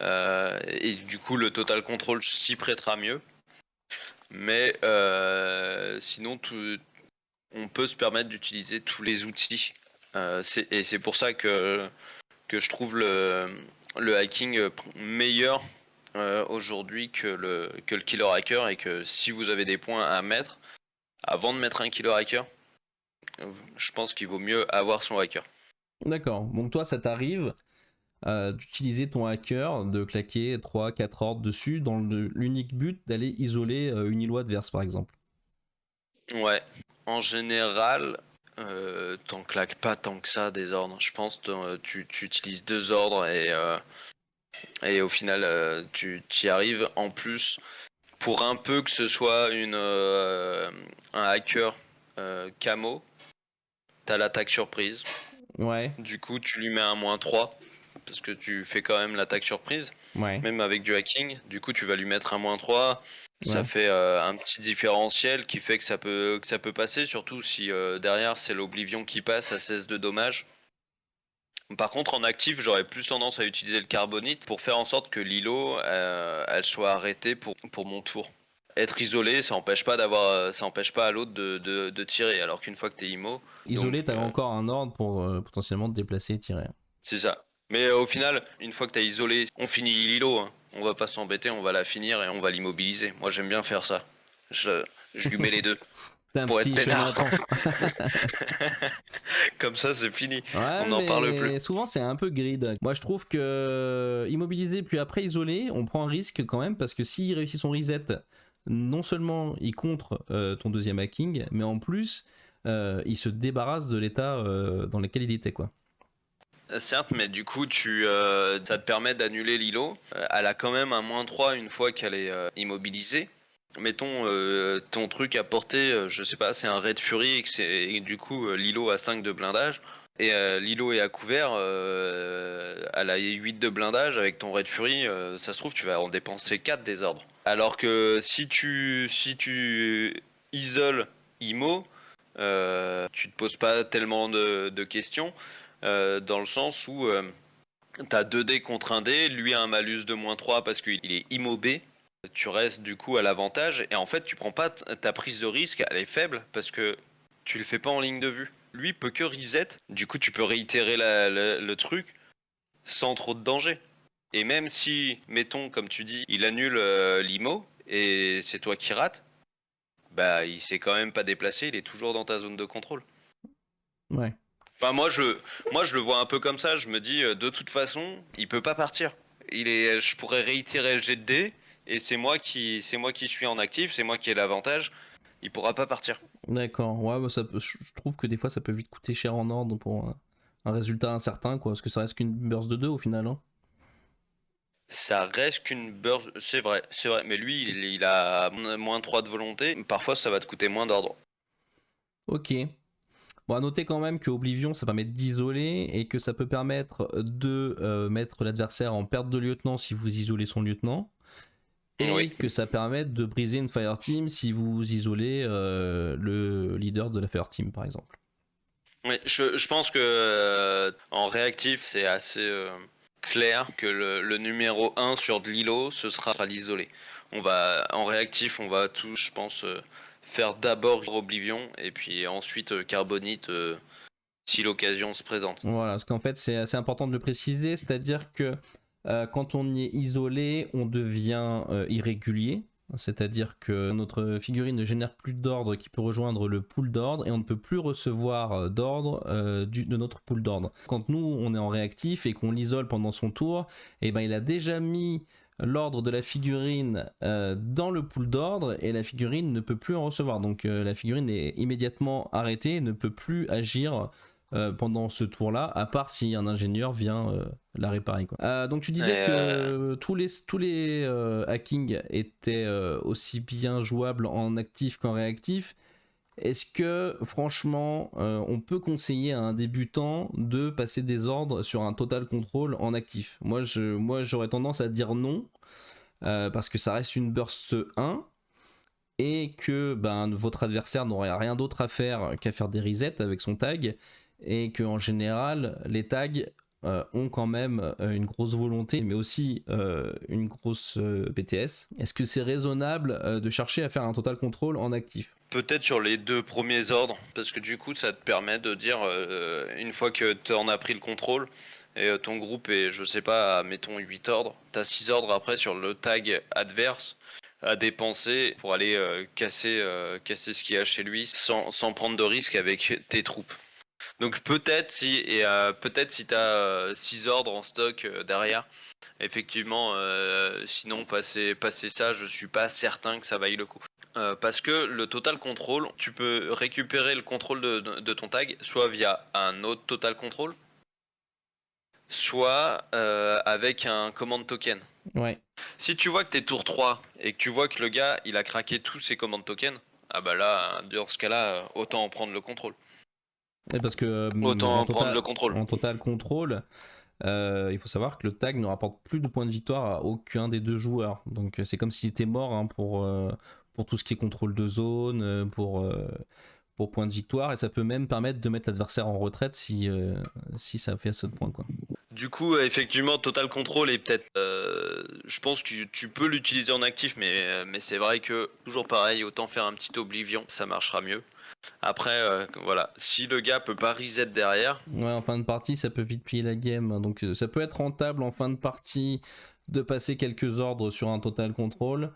Et du coup le Total Control s'y prêtera mieux. Mais sinon on peut se permettre d'utiliser tous les outils. Et c'est pour ça que je trouve le hacking meilleur aujourd'hui que le killer hacker, et que si vous avez des points à mettre, avant de mettre un killer hacker, je pense qu'il vaut mieux avoir son hacker. D'accord, donc toi ça t'arrive d'utiliser ton hacker, de claquer 3-4 ordres dessus dans l'unique but d'aller isoler une îlot adverse par exemple. Ouais, en général, t'en claques pas tant que ça des ordres. Je pense que tu utilises 2 ordres et au final tu y arrives. En plus, pour un peu que ce soit un hacker camo, t'as l'attaque surprise. Ouais. Du coup, tu lui mets un -3 parce que tu fais quand même l'attaque surprise, Ouais. même avec du hacking. Du coup, tu vas lui mettre un -3. Ça Ouais. fait un petit différentiel qui fait que ça peut passer, surtout si derrière c'est l'Oblivion qui passe à 16 de dommages. Par contre, en actif, j'aurais plus tendance à utiliser le carbonite pour faire en sorte que l'îlot elle soit arrêtée pour mon tour. Être isolé, ça empêche pas à l'autre de tirer, alors qu'une fois que t'es IMO, Isolé, t'avais encore un ordre pour potentiellement te déplacer et tirer. c'est ça. Mais au final, une fois que t'as isolé, on finit l'îlot, hein. On va pas s'embêter, on va la finir et on va l'immobiliser. Moi j'aime bien faire ça. Je lui mets les deux. T'es un Pour être petit peinard. Jonathan. Comme ça c'est fini. Ouais, On n'en parle plus. mais souvent c'est un peu grid. Moi je trouve que immobiliser puis après isoler, on prend un risque quand même parce que s'il réussit son reset, non seulement il contre ton deuxième hacking, mais en plus il se débarrasse de l'état dans lequel il était quoi. Certes, mais du coup, ça te permet d'annuler l'îlot. Elle a quand même un -3 une fois qu'elle est immobilisée. Mettons ton truc à portée, je sais pas, c'est un Red Fury et du coup l'îlot a 5 de blindage. Et l'îlot est à couvert, elle a 8 de blindage avec ton Red Fury, ça se trouve tu vas en dépenser 4 des ordres. Alors que si tu isoles IMO, tu te poses pas tellement de questions. Dans le sens où t'as 2 dés contre 1 dé, lui a un malus de -3 parce qu'il est immobé, tu restes du coup à l'avantage, et en fait tu prends pas ta prise de risque, elle est faible parce que tu le fais pas en ligne de vue. Lui peut que reset, du coup tu peux réitérer le truc sans trop de danger. Et même si, mettons comme tu dis, il annule l'IMO et c'est toi qui rates, bah il s'est quand même pas déplacé, il est toujours dans ta zone de contrôle. Ouais. Enfin, moi je le vois un peu comme ça. Je me dis, de toute façon, il peut pas partir. Je pourrais réitérer le jet de dés, et c'est moi qui suis en actif, c'est moi qui ai l'avantage. Il pourra pas partir. D'accord. Ouais, bah, je trouve que des fois ça peut vite coûter cher en ordre pour un résultat incertain quoi, parce que ça reste qu'une burst de 2 au final. Hein. Ça reste qu'une burst, c'est vrai. Mais lui, il a -3 de volonté. Parfois, ça va te coûter moins d'ordre. Ok. Bon, à noter quand même que Oblivion ça permet d'isoler et que ça peut permettre de mettre l'adversaire en perte de lieutenant si vous isolez son lieutenant. et Oui. que ça permette de briser une fireteam si vous isolez le leader de la fireteam par exemple. Oui, je pense que en réactif, c'est assez clair que le numéro 1 sur de l'îlot, ce sera l'isolé. En réactif, on va tout, je pense, faire d'abord Oblivion et puis ensuite Carbonite si l'occasion se présente. Voilà, parce qu'en fait c'est assez important de le préciser, c'est-à-dire que quand on y est isolé, on devient irrégulier. C'est-à-dire que notre figurine ne génère plus d'ordre qui peut rejoindre le pool d'ordre et on ne peut plus recevoir d'ordre de notre pool d'ordre. Quand nous on est en réactif et qu'on l'isole pendant son tour, et ben il a déjà mis l'ordre de la figurine dans le pool d'ordre et la figurine ne peut plus en recevoir. Donc la figurine est immédiatement arrêtée et ne peut plus agir pendant ce tour-là, à part si un ingénieur vient la réparer, quoi. Donc tu disais que tous les hackings étaient aussi bien jouables en actif qu'en réactif. Est-ce que franchement on peut conseiller à un débutant de passer des ordres sur un total control en actif? Moi j'aurais tendance à dire non, parce que ça reste une burst 1 et que votre adversaire n'aurait rien d'autre à faire qu'à faire des resets avec son tag, et que en général les tags ont quand même une grosse volonté mais aussi une grosse BTS. Est-ce que c'est raisonnable de chercher à faire un total control en actif? Peut-être sur les 2 premiers ordres, parce que du coup ça te permet de dire, une fois que tu en as pris le contrôle, et ton groupe est, je sais pas, mettons 8 ordres, t'as 6 ordres après sur le tag adverse à dépenser pour aller casser ce qu'il y a chez lui sans prendre de risque avec tes troupes. Donc peut-être si t'as 6 ordres en stock derrière, effectivement, sinon passer ça, je suis pas certain que ça vaille le coup. Parce que le total control, tu peux récupérer le contrôle de ton tag soit via un autre total control, soit avec un command token. Ouais. Si tu vois que t'es tour 3 et que tu vois que le gars il a craqué tous ses command tokens, ah bah là, dans ce cas-là, autant en prendre le contrôle. Et parce que Autant en prendre le contrôle. en total contrôle, il faut savoir que le tag ne rapporte plus de points de victoire à aucun des deux joueurs. Donc c'est comme s'il était mort, hein, pour tout ce qui est contrôle de zone, pour points de victoire, et ça peut même permettre de mettre l'adversaire en retraite si ça fait assez de points, quoi. Du coup, effectivement, Total Control est peut-être. Je pense que tu peux l'utiliser en actif, mais c'est vrai que toujours pareil, autant faire un petit Oblivion, ça marchera mieux. Après, voilà, si le gars peut pas reset derrière. Ouais, en fin de partie, ça peut vite plier la game. Hein. Donc ça peut être rentable en fin de partie de passer quelques ordres sur un total control.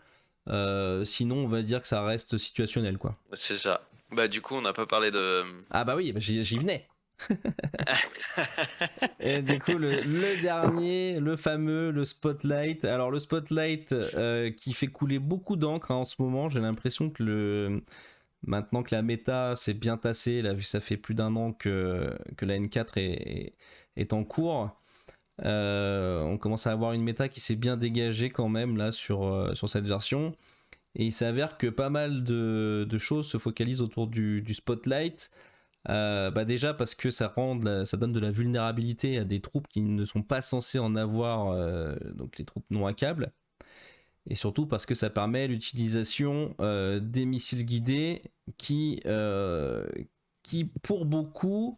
Sinon, on va dire que ça reste situationnel, quoi. C'est ça. Bah du coup, on n'a pas parlé de. Ah bah oui, j'y venais. Et du coup, le dernier, le fameux, le Spotlight. Alors le Spotlight qui fait couler beaucoup d'encre, hein, en ce moment. J'ai l'impression que maintenant que la méta s'est bien tassée, là, vu que ça fait plus d'un an que la N4 est en cours, on commence à avoir une méta qui s'est bien dégagée quand même là sur cette version. Et il s'avère que pas mal de choses se focalisent autour du Spotlight. Déjà parce que ça donne de la vulnérabilité à des troupes qui ne sont pas censées en avoir, donc les troupes non hackables. Et surtout parce que ça permet l'utilisation des missiles guidés qui pour beaucoup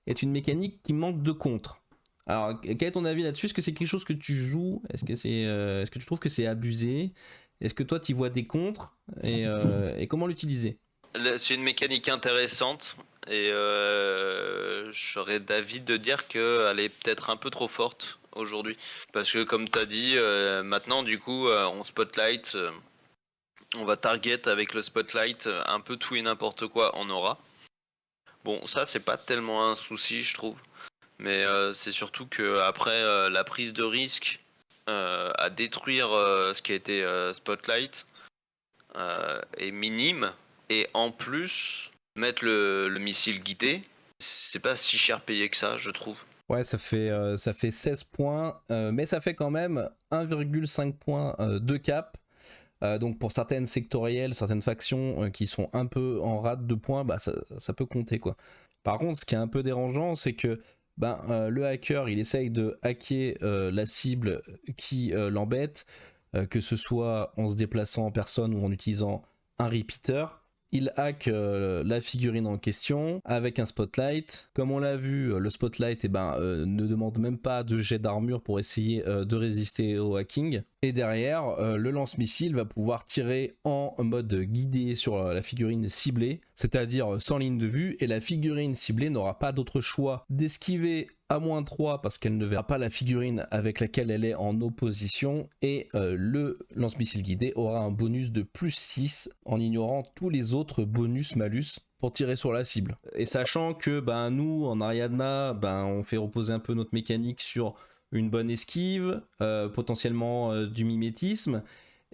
est une mécanique qui manque de contre. Alors quel est ton avis là-dessus? Est-ce que c'est quelque chose que tu joues? Est-ce que tu trouves que c'est abusé? Est-ce que toi tu vois des contres? Et comment l'utiliser? C'est une mécanique intéressante et j'aurais d'avis de dire qu'elle est peut-être un peu trop forte aujourd'hui. Parce que comme tu as dit, maintenant du coup on spotlight, on va target avec le spotlight un peu tout et n'importe quoi en aura. Bon, ça c'est pas tellement un souci je trouve. Mais c'est surtout que après la prise de risque à détruire ce qui a été spotlight est minime. Et en plus, mettre le missile guidé, c'est pas si cher payé que ça, je trouve. Ouais, ça fait 16 points, mais ça fait quand même 1,5 points de cap. Donc pour certaines sectorielles, certaines factions qui sont un peu en rate de points, ça peut compter, quoi. Par contre, ce qui est un peu dérangeant, c'est que le hacker, il essaye de hacker la cible qui l'embête. que ce soit en se déplaçant en personne ou en utilisant un repeater. Il hack la figurine en question avec un spotlight. Comme on l'a vu, le spotlight ne demande même pas de jet d'armure pour essayer de résister au hacking. Et derrière, le lance-missile va pouvoir tirer en mode guidé sur la figurine ciblée, c'est-à-dire sans ligne de vue, et la figurine ciblée n'aura pas d'autre choix d'esquiver à -3 parce qu'elle ne verra pas la figurine avec laquelle elle est en opposition, et le lance-missile guidé aura un bonus de +6 en ignorant tous les autres bonus-malus pour tirer sur la cible. Et sachant que nous, en Ariadna, on fait reposer un peu notre mécanique sur une bonne esquive, potentiellement du mimétisme,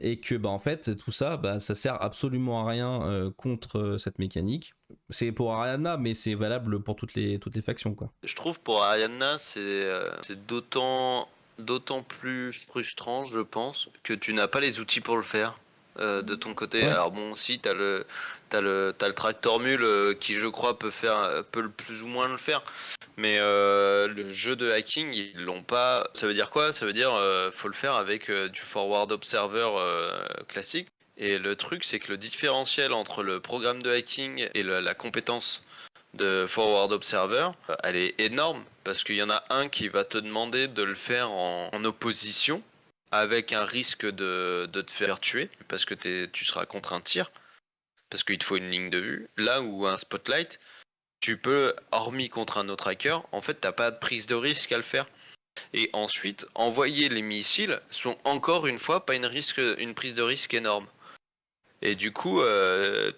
et que en fait tout ça ça sert absolument à rien contre cette mécanique. C'est pour Ariadna, mais c'est valable pour toutes les factions, quoi. Je trouve pour Ariadna c'est d'autant plus frustrant, je pense, que tu n'as pas les outils pour le faire de ton côté. Ouais. Alors bon, si t'as le tractor mule qui, je crois, peut plus ou moins le faire, mais le jeu de hacking, ils l'ont pas. Ça veut dire quoi? Ça veut dire faut le faire avec du forward observer classique. Et le truc, c'est que le différentiel entre le programme de hacking et la compétence de Forward Observer, elle est énorme, parce qu'il y en a un qui va te demander de le faire en opposition, avec un risque de te faire tuer, parce que tu seras contre un tir, parce qu'il te faut une ligne de vue. Là où un Spotlight, tu peux, hormis contre un autre hacker, en fait t'as pas de prise de risque à le faire. Et ensuite, envoyer les missiles sont encore une fois pas une prise de risque énorme. Et du coup, à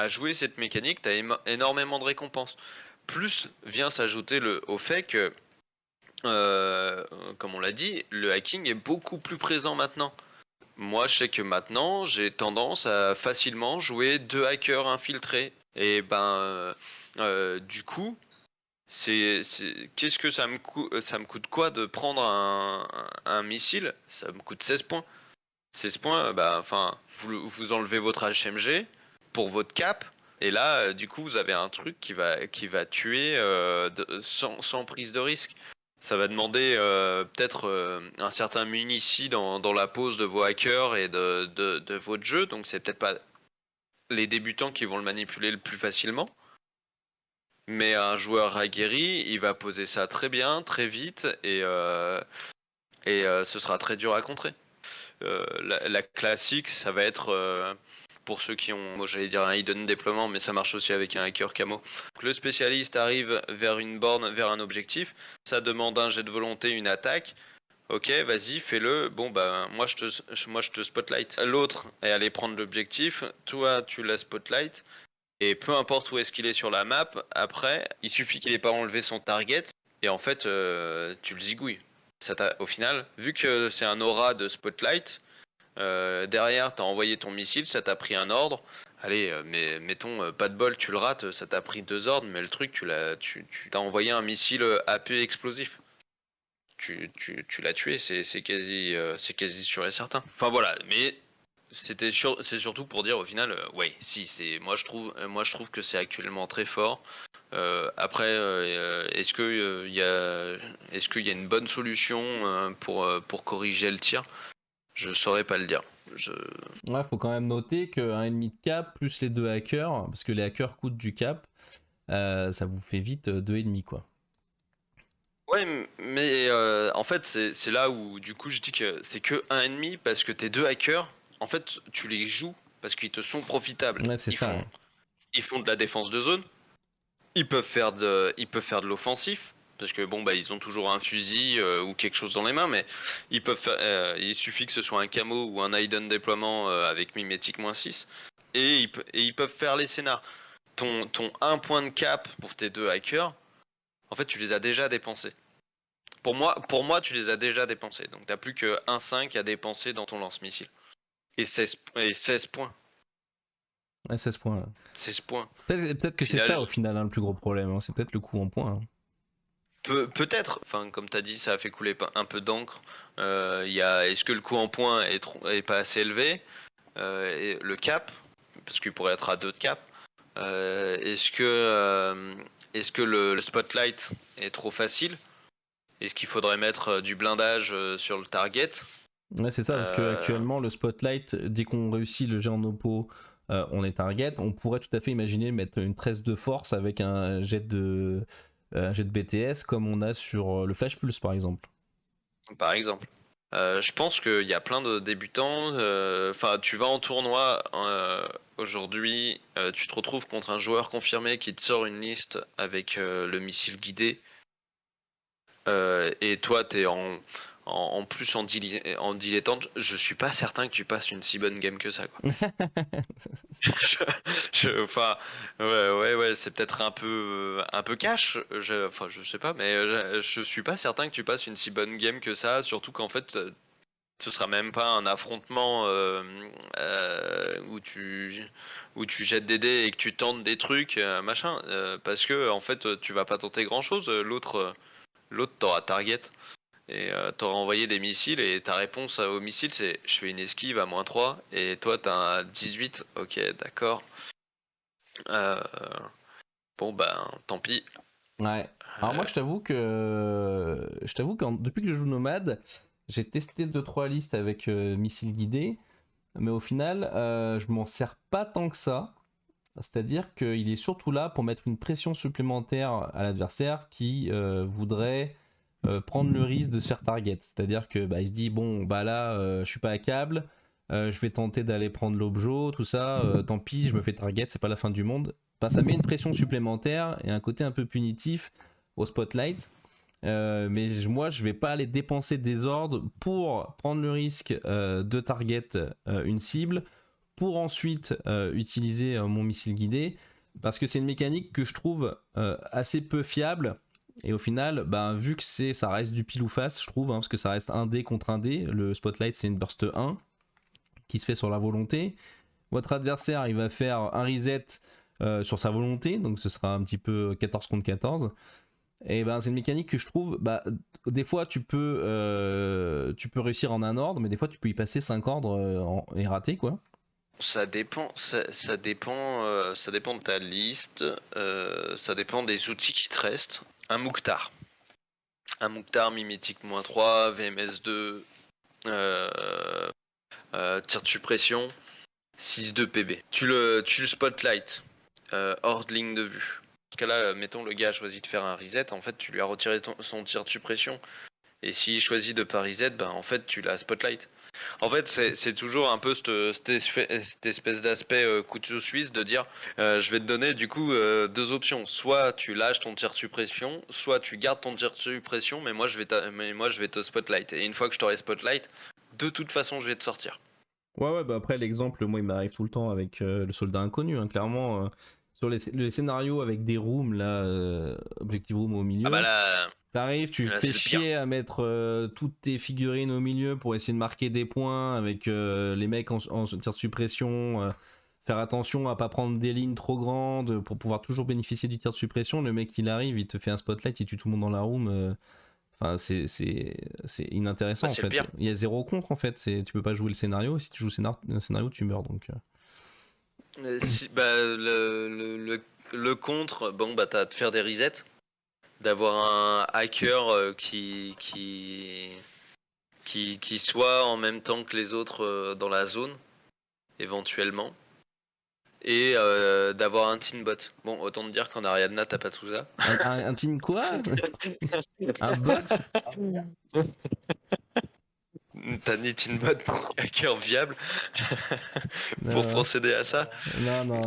jouer cette mécanique, t'as énormément de récompenses. Plus vient s'ajouter au fait que, comme on l'a dit, le hacking est beaucoup plus présent maintenant. Moi, je sais que maintenant, j'ai tendance à facilement jouer 2 hackers infiltrés. Et du coup, qu'est-ce que ça me coûte? Ça me coûte quoi de prendre un missile? Ça me coûte 16 points. 16 points, vous enlevez votre HMG pour votre cap, et là, du coup, vous avez un truc qui va tuer sans prise de risque. Ça va demander peut-être un certain munici dans la pose de vos hackers et de votre jeu, donc c'est peut-être pas les débutants qui vont le manipuler le plus facilement. Mais un joueur aguerri, il va poser ça très bien, très vite, et ce sera très dur à contrer. La classique, ça va être pour ceux qui ont, moi j'allais dire un hidden déploiement, mais ça marche aussi avec un hacker camo. Le spécialiste arrive vers une borne, vers un objectif, ça demande un jet de volonté, une attaque. Ok, vas-y, fais-le. Bon, moi je te spotlight. L'autre est allé prendre l'objectif, toi tu la spotlight, et peu importe où est-ce qu'il est sur la map, après, il suffit qu'il ait pas enlevé son target, et en fait, tu le zigouilles. Au final, vu que c'est un aura de spotlight, derrière t'as envoyé ton missile, ça t'a pris un ordre. Allez, mais mettons pas de bol, tu le rates, ça t'a pris 2 ordres, mais le truc tu t'as envoyé un missile AP explosif. Tu l'as tué, c'est quasi sûr et certain. Enfin voilà, mais c'est surtout pour dire au final, ouais, si moi je trouve que c'est actuellement très fort. Après, est-ce qu'il y a une bonne solution pour corriger le tir? Je saurais pas le dire. Ouais, faut quand même noter qu'un ennemi de cap plus les 2 hackers, parce que les hackers coûtent du cap, ça vous fait vite 2 ennemis, quoi. Ouais, mais en fait, c'est là où du coup je dis que c'est que un ennemi, parce que tes 2 hackers, en fait, tu les joues parce qu'ils te sont profitables. Ouais, c'est ça. Ils font de la défense de zone. Ils peuvent faire de l'offensif, parce que bon ils ont toujours un fusil ou quelque chose dans les mains, mais il suffit que ce soit un camo ou un hidden déploiement avec mimétique -6, et ils peuvent faire les scénars. Ton 1 point de cap pour tes 2 hackers, en fait tu les as déjà dépensés. Pour moi tu les as déjà dépensés, donc t'as plus que 1,5 à dépenser dans ton lance-missile. Et 16 points. Ouais, 16 points. Là. 16 points. Peut-être que c'est ça au final le plus gros problème, hein. C'est peut-être le coup en points. Hein. Peut-être, enfin comme tu as dit, ça a fait couler un peu d'encre. Est-ce que le coût en points est pas assez élevé, et le cap, parce qu'il pourrait être à 2 de cap. Est-ce que le spotlight est trop facile? Est-ce qu'il faudrait mettre du blindage sur le target? Ouais, c'est ça, parce que actuellement le Spotlight, dès qu'on réussit le jet en oppo, on est target. On pourrait tout à fait imaginer mettre une tresse de force avec un jet de BTS comme on a sur le Flash Pulse par exemple. Par exemple. Je pense qu'il y a plein de débutants. Enfin, tu vas en tournoi aujourd'hui, tu te retrouves contre un joueur confirmé qui te sort une liste avec le missile guidé. Et toi, t'es en plus en dilettante. Je suis pas certain que tu passes une si bonne game que ça, quoi. Enfin, ouais, c'est peut-être un peu cash. Enfin, je sais pas, mais je suis pas certain que tu passes une si bonne game que ça. Surtout qu'en fait, ce sera même pas un affrontement où tu jettes des dés et que tu tentes des trucs, machin. Parce que en fait, tu vas pas tenter grand chose. L'autre t'aura target. Et t'auras envoyé des missiles et ta réponse au missile c'est je fais une esquive à -3 et toi t'as un 18, ok d'accord. Euh, bon ben tant pis. Ouais. Alors moi Euh, je t'avoue que depuis que je joue Nomade, j'ai testé 2-3 listes avec missile guidé, mais au final je m'en sers pas tant que ça. C'est-à-dire qu'il est surtout là pour mettre une pression supplémentaire à l'adversaire qui voudrait prendre le risque de se faire target. C'est-à-dire que il se dit bon bah là je suis pas à câble, je vais tenter d'aller prendre l'objet, tout ça, tant pis je me fais target, c'est pas la fin du monde. Bah, ça met une pression supplémentaire et un côté un peu punitif au spotlight. Mais moi je vais pas aller dépenser des ordres pour prendre le risque de target une cible pour ensuite utiliser mon missile guidé parce que c'est une mécanique que je trouve assez peu fiable et au final vu que ça reste du pile ou face je trouve parce que ça reste un dé contre un dé, le spotlight c'est une burst 1 qui se fait sur la volonté, votre adversaire il va faire un reset sur sa volonté donc ce sera un petit peu 14 contre 14 et c'est une mécanique que je trouve des fois tu peux réussir en un ordre mais des fois tu peux y passer 5 ordres et rater quoi. ça dépend, ça dépend de ta liste, ça dépend des outils qui te restent. Un Mouktar mimétique -3, VMS2, tir de suppression, 6-2 PB. Tu le spotlight, hors de ligne de vue. Parce que là, mettons le gars a choisi de faire un reset, en fait tu lui as retiré son tir de suppression. Et s'il choisit de pas reset, en fait tu l'as spotlight. En fait c'est toujours un peu cette espèce d'aspect couteau suisse de dire je vais te donner du coup deux options. Soit tu lâches ton tir de suppression, soit tu gardes ton tir de suppression, mais moi je vais te spotlight. Et une fois que je t'aurai spotlight, de toute façon je vais te sortir. Ouais, après l'exemple, moi il m'arrive tout le temps avec le soldat inconnu, hein, clairement. Sur les scénarios avec des rooms, là, objective room au Ah bah milieu, t'arrives, tu te là fais c'est le pire. chier à mettre toutes tes figurines au milieu pour essayer de marquer des points avec les mecs en tir de suppression. Faire attention à pas prendre des lignes trop grandes pour pouvoir toujours bénéficier du tir de suppression. Le mec il arrive, il te fait un spotlight, il tue tout le monde dans la room. Enfin, c'est inintéressant Bah, en c'est le fait. pire. Il y a zéro contre en fait. Tu peux pas jouer le scénario. Si tu joues le scénario, tu meurs donc. Si, bah, le contre, bon bah t'as à te faire des resets, d'avoir un hacker qui soit en même temps que les autres dans la zone, éventuellement, et d'avoir un team bot. Bon, autant te dire qu'en Ariadna, t'as pas tout ça. Un team quoi? Un bot? T'as ni team bot ni hacker viable pour Non, procéder à ça. non, non, non.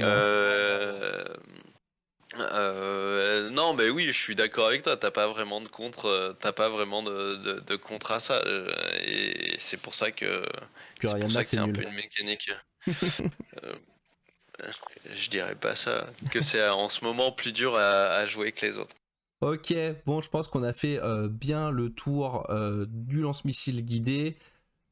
Euh, non, mais oui, je suis d'accord avec toi. T'as pas vraiment de contre, t'as pas vraiment de contre à ça, et c'est pour ça que Que Ariana c'est c'est un peu nul. une mécanique. euh, je dirais pas ça, que c'est en ce moment plus dur à jouer que les autres. Ok, bon, je pense qu'on a fait bien le tour du lance-missile guidé.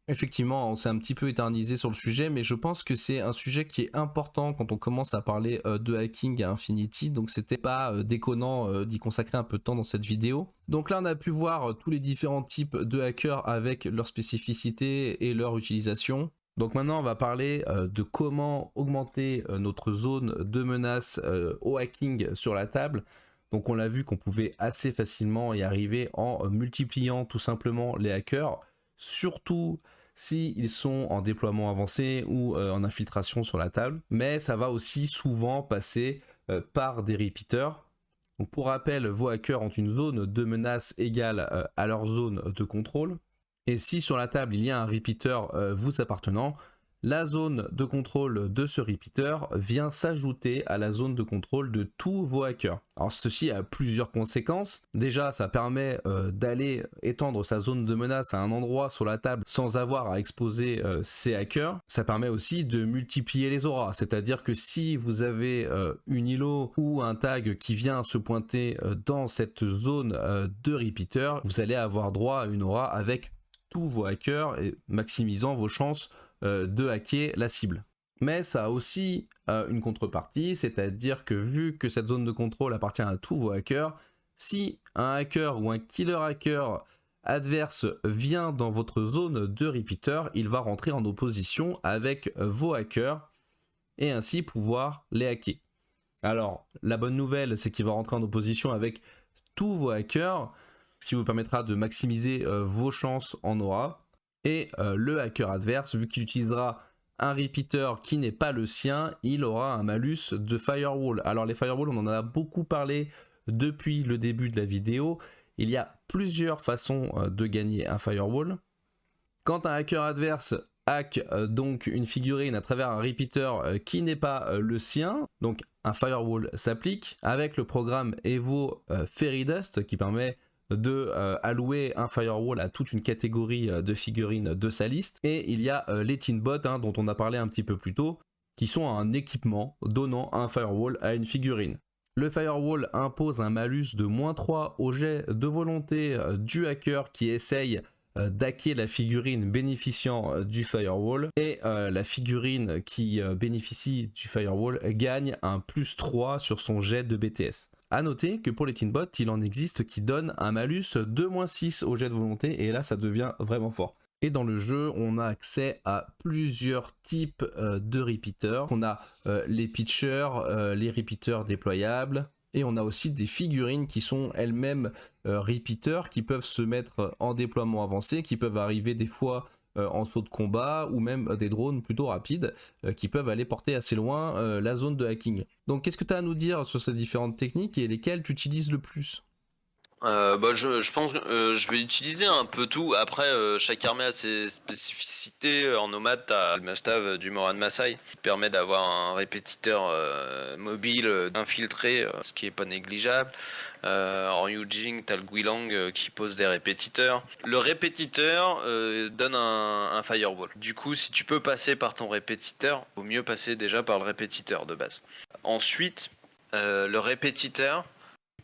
Effectivement, on s'est un petit peu éternisé sur le sujet, mais je pense que c'est un sujet qui est important quand on commence à parler de hacking à Infinity, donc c'était pas déconnant d'y consacrer un peu de temps dans cette vidéo. Donc là, on a pu voir tous les différents types de hackers avec leurs spécificités et leur utilisation. Donc maintenant, on va parler de comment augmenter notre zone de menace au hacking sur la table. Donc on l'a vu qu'on pouvait assez facilement y arriver en multipliant tout simplement les hackers, surtout s'ils sont en déploiement avancé ou en infiltration sur la table, mais ça va aussi souvent passer par des repeaters. Donc pour rappel, vos hackers ont une zone de menace égale à leur zone de contrôle, et si sur la table il y a un repeater vous appartenant, la zone de contrôle de ce repeater vient s'ajouter à la zone de contrôle de tous vos hackers. Alors ceci a plusieurs conséquences. Déjà, ça permet d'aller étendre sa zone de menace à un endroit sur la table sans avoir à exposer ses hackers. Ça permet aussi de multiplier les auras, c'est-à-dire que si vous avez une ILO ou un tag qui vient se pointer dans cette zone de repeater, vous allez avoir droit à une aura avec tous vos hackers et maximisant vos chances de hacker la cible. Mais ça a aussi une contrepartie, c'est-à-dire que vu que cette zone de contrôle appartient à tous vos hackers, si un hacker ou un killer hacker adverse vient dans votre zone de repeater, il va rentrer en opposition avec vos hackers et ainsi pouvoir les hacker. Alors la bonne nouvelle, c'est qu'il va rentrer en opposition avec tous vos hackers, ce qui vous permettra de maximiser vos chances en aura. Et le hacker adverse, vu qu'il utilisera un repeater qui n'est pas le sien, il aura un malus de firewall. Alors les firewalls, on en a beaucoup parlé depuis le début de la vidéo. Il y a plusieurs façons de gagner un firewall. Quand un hacker adverse hack donc une figurine à travers un repeater qui n'est pas le sien, donc un firewall s'applique avec le programme Evo Fairy Dust qui permet de allouer un firewall à toute une catégorie de figurines de sa liste. Et il y a les Tinbots dont on a parlé un petit peu plus tôt, qui sont un équipement donnant un firewall à une figurine. Le firewall impose un malus de -3 au jet de volonté du hacker qui essaye d'hacker la figurine bénéficiant du firewall, et la figurine qui bénéficie du firewall gagne un +3 sur son jet de BTS. A noter que pour les Tinbots, il en existe qui donnent un malus de -6 au jet de volonté, et là ça devient vraiment fort. Et dans le jeu, on a accès à plusieurs types de repeaters. On a les pitchers, les repeaters déployables, et on a aussi des figurines qui sont elles-mêmes repeaters, qui peuvent se mettre en déploiement avancé, qui peuvent arriver des fois en saut de combat, ou même des drones plutôt rapides qui peuvent aller porter assez loin la zone de hacking. Donc qu'est-ce que tu as à nous dire sur ces différentes techniques et lesquelles tu utilises le plus ? Je pense que je vais utiliser un peu tout. Après, chaque armée a ses spécificités. En nomade, t'as le must-have du Moran Masai qui permet d'avoir un répétiteur mobile infiltré, ce qui est pas négligeable. En Yujing, t'as le Guilang qui pose des répétiteurs. Le répétiteur donne un firewall. Du coup, si tu peux passer par ton répétiteur, vaut mieux passer déjà par le répétiteur de base. Ensuite, le répétiteur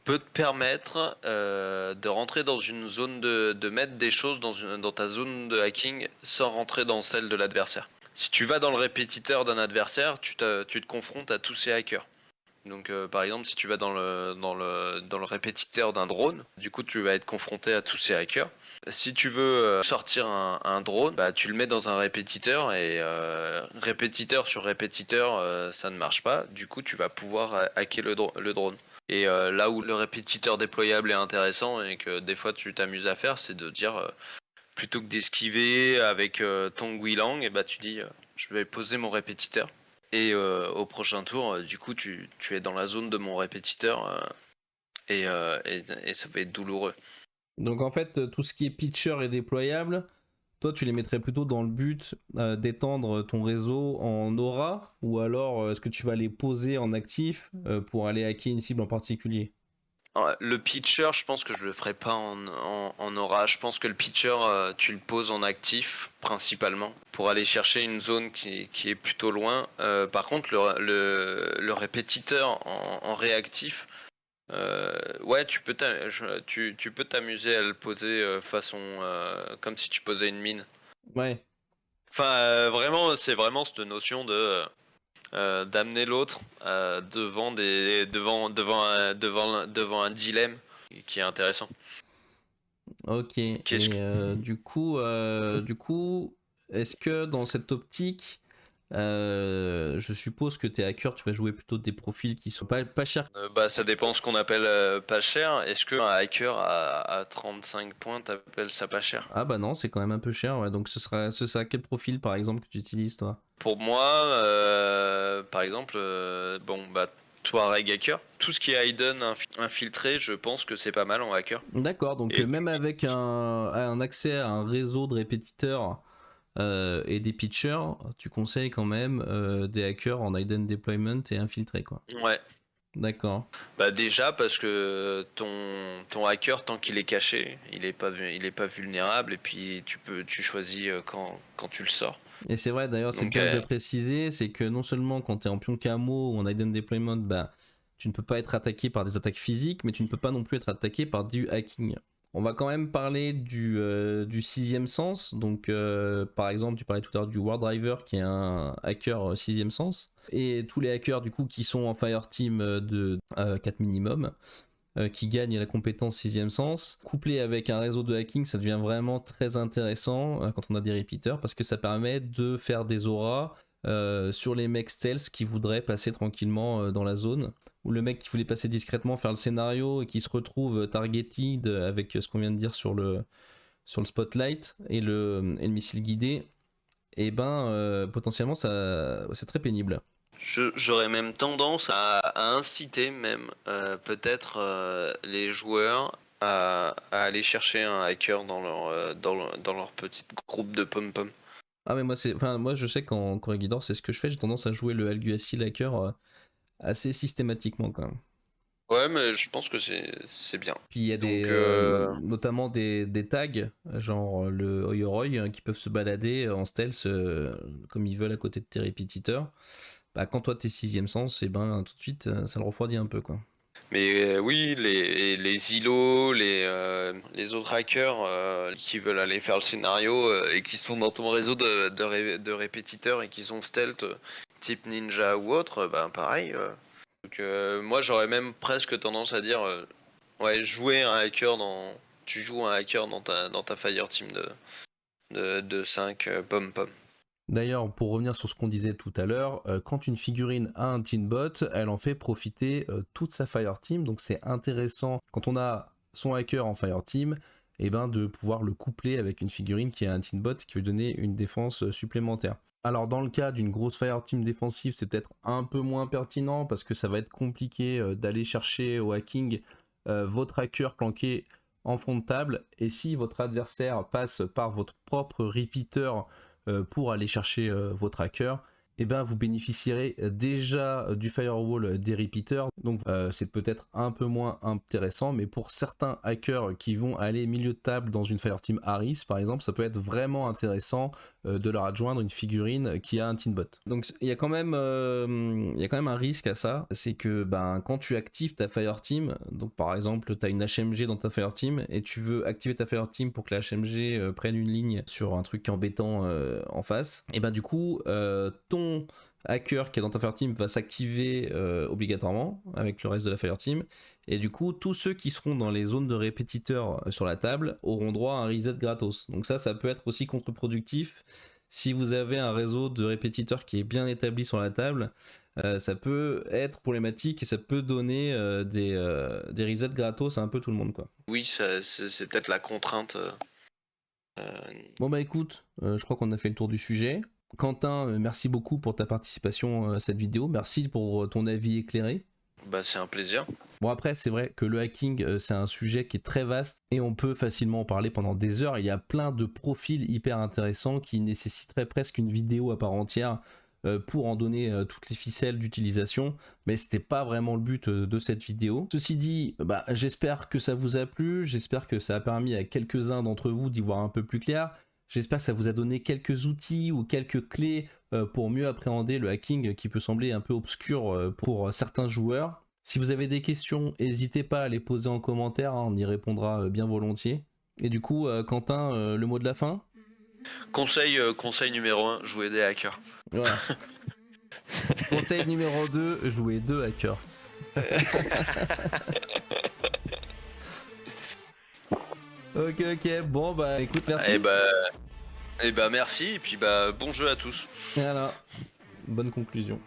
peut te permettre de rentrer dans une zone de mettre des choses dans ta zone de hacking sans rentrer dans celle de l'adversaire. Si tu vas dans le répétiteur d'un adversaire, tu te confrontes à tous ces hackers. Donc par exemple, si tu vas dans le répétiteur d'un drone, du coup tu vas être confronté à tous ces hackers. Si tu veux sortir un drone, bah, tu le mets dans un répétiteur, et répétiteur sur répétiteur, ça ne marche pas. Du coup tu vas pouvoir hacker le drone. Et là où le répétiteur déployable est intéressant et que des fois tu t'amuses à faire, c'est de dire plutôt que d'esquiver avec ton Guilang, et bah tu dis je vais poser mon répétiteur. Et au prochain tour, du coup tu es dans la zone de mon répétiteur et ça va être douloureux. Donc en fait, tout ce qui est pitcher et déployable, toi tu les mettrais plutôt dans le but d'étendre ton réseau en aura, ou alors est-ce que tu vas les poser en actif pour aller hacker une cible en particulier ? Le pitcher, je pense que je le ferai pas en aura. Je pense que le pitcher, tu le poses en actif principalement pour aller chercher une zone qui est plutôt loin. Par contre, le répétiteur en réactif, ouais, tu peux t'amuser à le poser façon comme si tu posais une mine. Ouais. Enfin, vraiment, c'est vraiment cette notion de d'amener l'autre devant un dilemme qui est intéressant. Ok. Et du coup, est-ce que dans cette optique, Je suppose que t'es hacker, tu vas jouer plutôt des profils qui sont pas chers. Bah, ça dépend ce qu'on appelle pas cher. Est-ce qu'un hacker à 35 points t'appelles ça pas cher? Ah bah non, c'est quand même un peu cher, ouais. Donc ce sera quel profil par exemple que tu utilises toi? Pour moi, par exemple, bon, bah, Touareg hacker, tout ce qui est hidden infiltré, je pense que c'est pas mal en hacker. D'accord, donc Et même avec un accès à un réseau de répétiteurs et des pitchers, tu conseilles quand même des hackers en hidden deployment et infiltrés quoi. ouais, D'accord. bah déjà parce que ton hacker, tant qu'il est caché, il est pas vulnérable et puis tu choisis quand tu le sors. Et c'est vrai d'ailleurs, c'est Donc, bien de le préciser, c'est que non seulement quand tu es en pion camo ou en hidden deployment, bah, tu ne peux pas être attaqué par des attaques physiques, mais tu ne peux pas non plus être attaqué par du hacking. On va quand même parler du sixième sens. Donc, par exemple, tu parlais tout à l'heure du Wardriver qui est un hacker sixième sens. Et tous les hackers du coup qui sont en fireteam de 4 minimum, qui gagnent la compétence sixième sens. Couplé avec un réseau de hacking, ça devient vraiment très intéressant quand on a des repeaters parce que ça permet de faire des auras sur les mecs stealth qui voudraient passer tranquillement dans la zone, ou le mec qui voulait passer discrètement faire le scénario et qui se retrouve targeted avec ce qu'on vient de dire sur le spotlight et le missile guidé, et ben potentiellement ça c'est très pénible. j'aurais même tendance à inciter même peut-être les joueurs à aller chercher un hacker dans leur petit groupe de pom-pom. Ah mais moi je sais qu'en Corregidor c'est ce que je fais, j'ai tendance à jouer le Alguacil hacker assez systématiquement quand même. Ouais, mais je pense que c'est bien. Puis il y a Donc, notamment des tags, genre le Oyoroy, qui peuvent se balader en stealth comme ils veulent à côté de tes répétiteurs. Bah, quand toi t'es sixième sens, et ben tout de suite ça le refroidit un peu quoi. mais oui, les îlots, les autres hackers qui veulent aller faire le scénario et qui sont dans ton réseau de répétiteurs et qui sont stealth type ninja ou autre, ben pareil. Donc moi j'aurais même presque tendance à dire ouais, jouer un hacker tu joues un hacker dans ta fire team de 5 pom-pom. D'ailleurs, pour revenir sur ce qu'on disait tout à l'heure, quand une figurine a un teen bot, elle en fait profiter toute sa fire team. Donc c'est intéressant quand on a son hacker en fire team, et ben de pouvoir le coupler avec une figurine qui a un teen bot qui veut donner une défense supplémentaire. Alors dans le cas d'une grosse fire team défensive, c'est peut-être un peu moins pertinent parce que ça va être compliqué d'aller chercher au hacking votre hacker planqué en fond de table. Et si votre adversaire passe par votre propre repeater pour aller chercher votre hacker, et ben vous bénéficierez déjà du firewall des repeaters. Donc c'est peut-être un peu moins intéressant, mais pour certains hackers qui vont aller milieu de table dans une fireteam Harris par exemple, ça peut être vraiment intéressant de leur adjoindre une figurine qui a un teen bot. Donc il y a quand même un risque à ça, c'est que ben quand tu actives ta fireteam, donc par exemple tu as une HMG dans ta fireteam et tu veux activer ta fireteam pour que la HMG prenne une ligne sur un truc embêtant en face, et ben du coup ton hacker qui est dans ta fireteam va s'activer obligatoirement avec le reste de la fireteam, et du coup tous ceux qui seront dans les zones de répétiteurs sur la table auront droit à un reset gratos. Donc ça peut être aussi contre-productif si vous avez un réseau de répétiteurs qui est bien établi sur la table. Ça peut être problématique et ça peut donner des resets gratos à un peu tout le monde quoi. Oui, c'est peut-être la contrainte. Bon bah écoute, je crois qu'on a fait le tour du sujet. Quentin, merci beaucoup pour ta participation à cette vidéo, merci pour ton avis éclairé. Bah c'est un plaisir. Bon après c'est vrai que le hacking c'est un sujet qui est très vaste et on peut facilement en parler pendant des heures. Il y a plein de profils hyper intéressants qui nécessiteraient presque une vidéo à part entière pour en donner toutes les ficelles d'utilisation, mais c'était pas vraiment le but de cette vidéo. Ceci dit, bah, j'espère que ça vous a plu, j'espère que ça a permis à quelques-uns d'entre vous d'y voir un peu plus clair, j'espère que ça vous a donné quelques outils ou quelques clés pour mieux appréhender le hacking qui peut sembler un peu obscur pour certains joueurs. Si vous avez des questions, n'hésitez pas à les poser en commentaire, hein, on y répondra bien volontiers. Et du coup, Quentin, le mot de la fin ? Conseil numéro 1, jouer des hackers. Voilà. Conseil numéro 2, jouer 2 hackers. Ok, bon bah écoute, merci. Et bah merci, et puis bah bon jeu à tous. Voilà. bonne conclusion.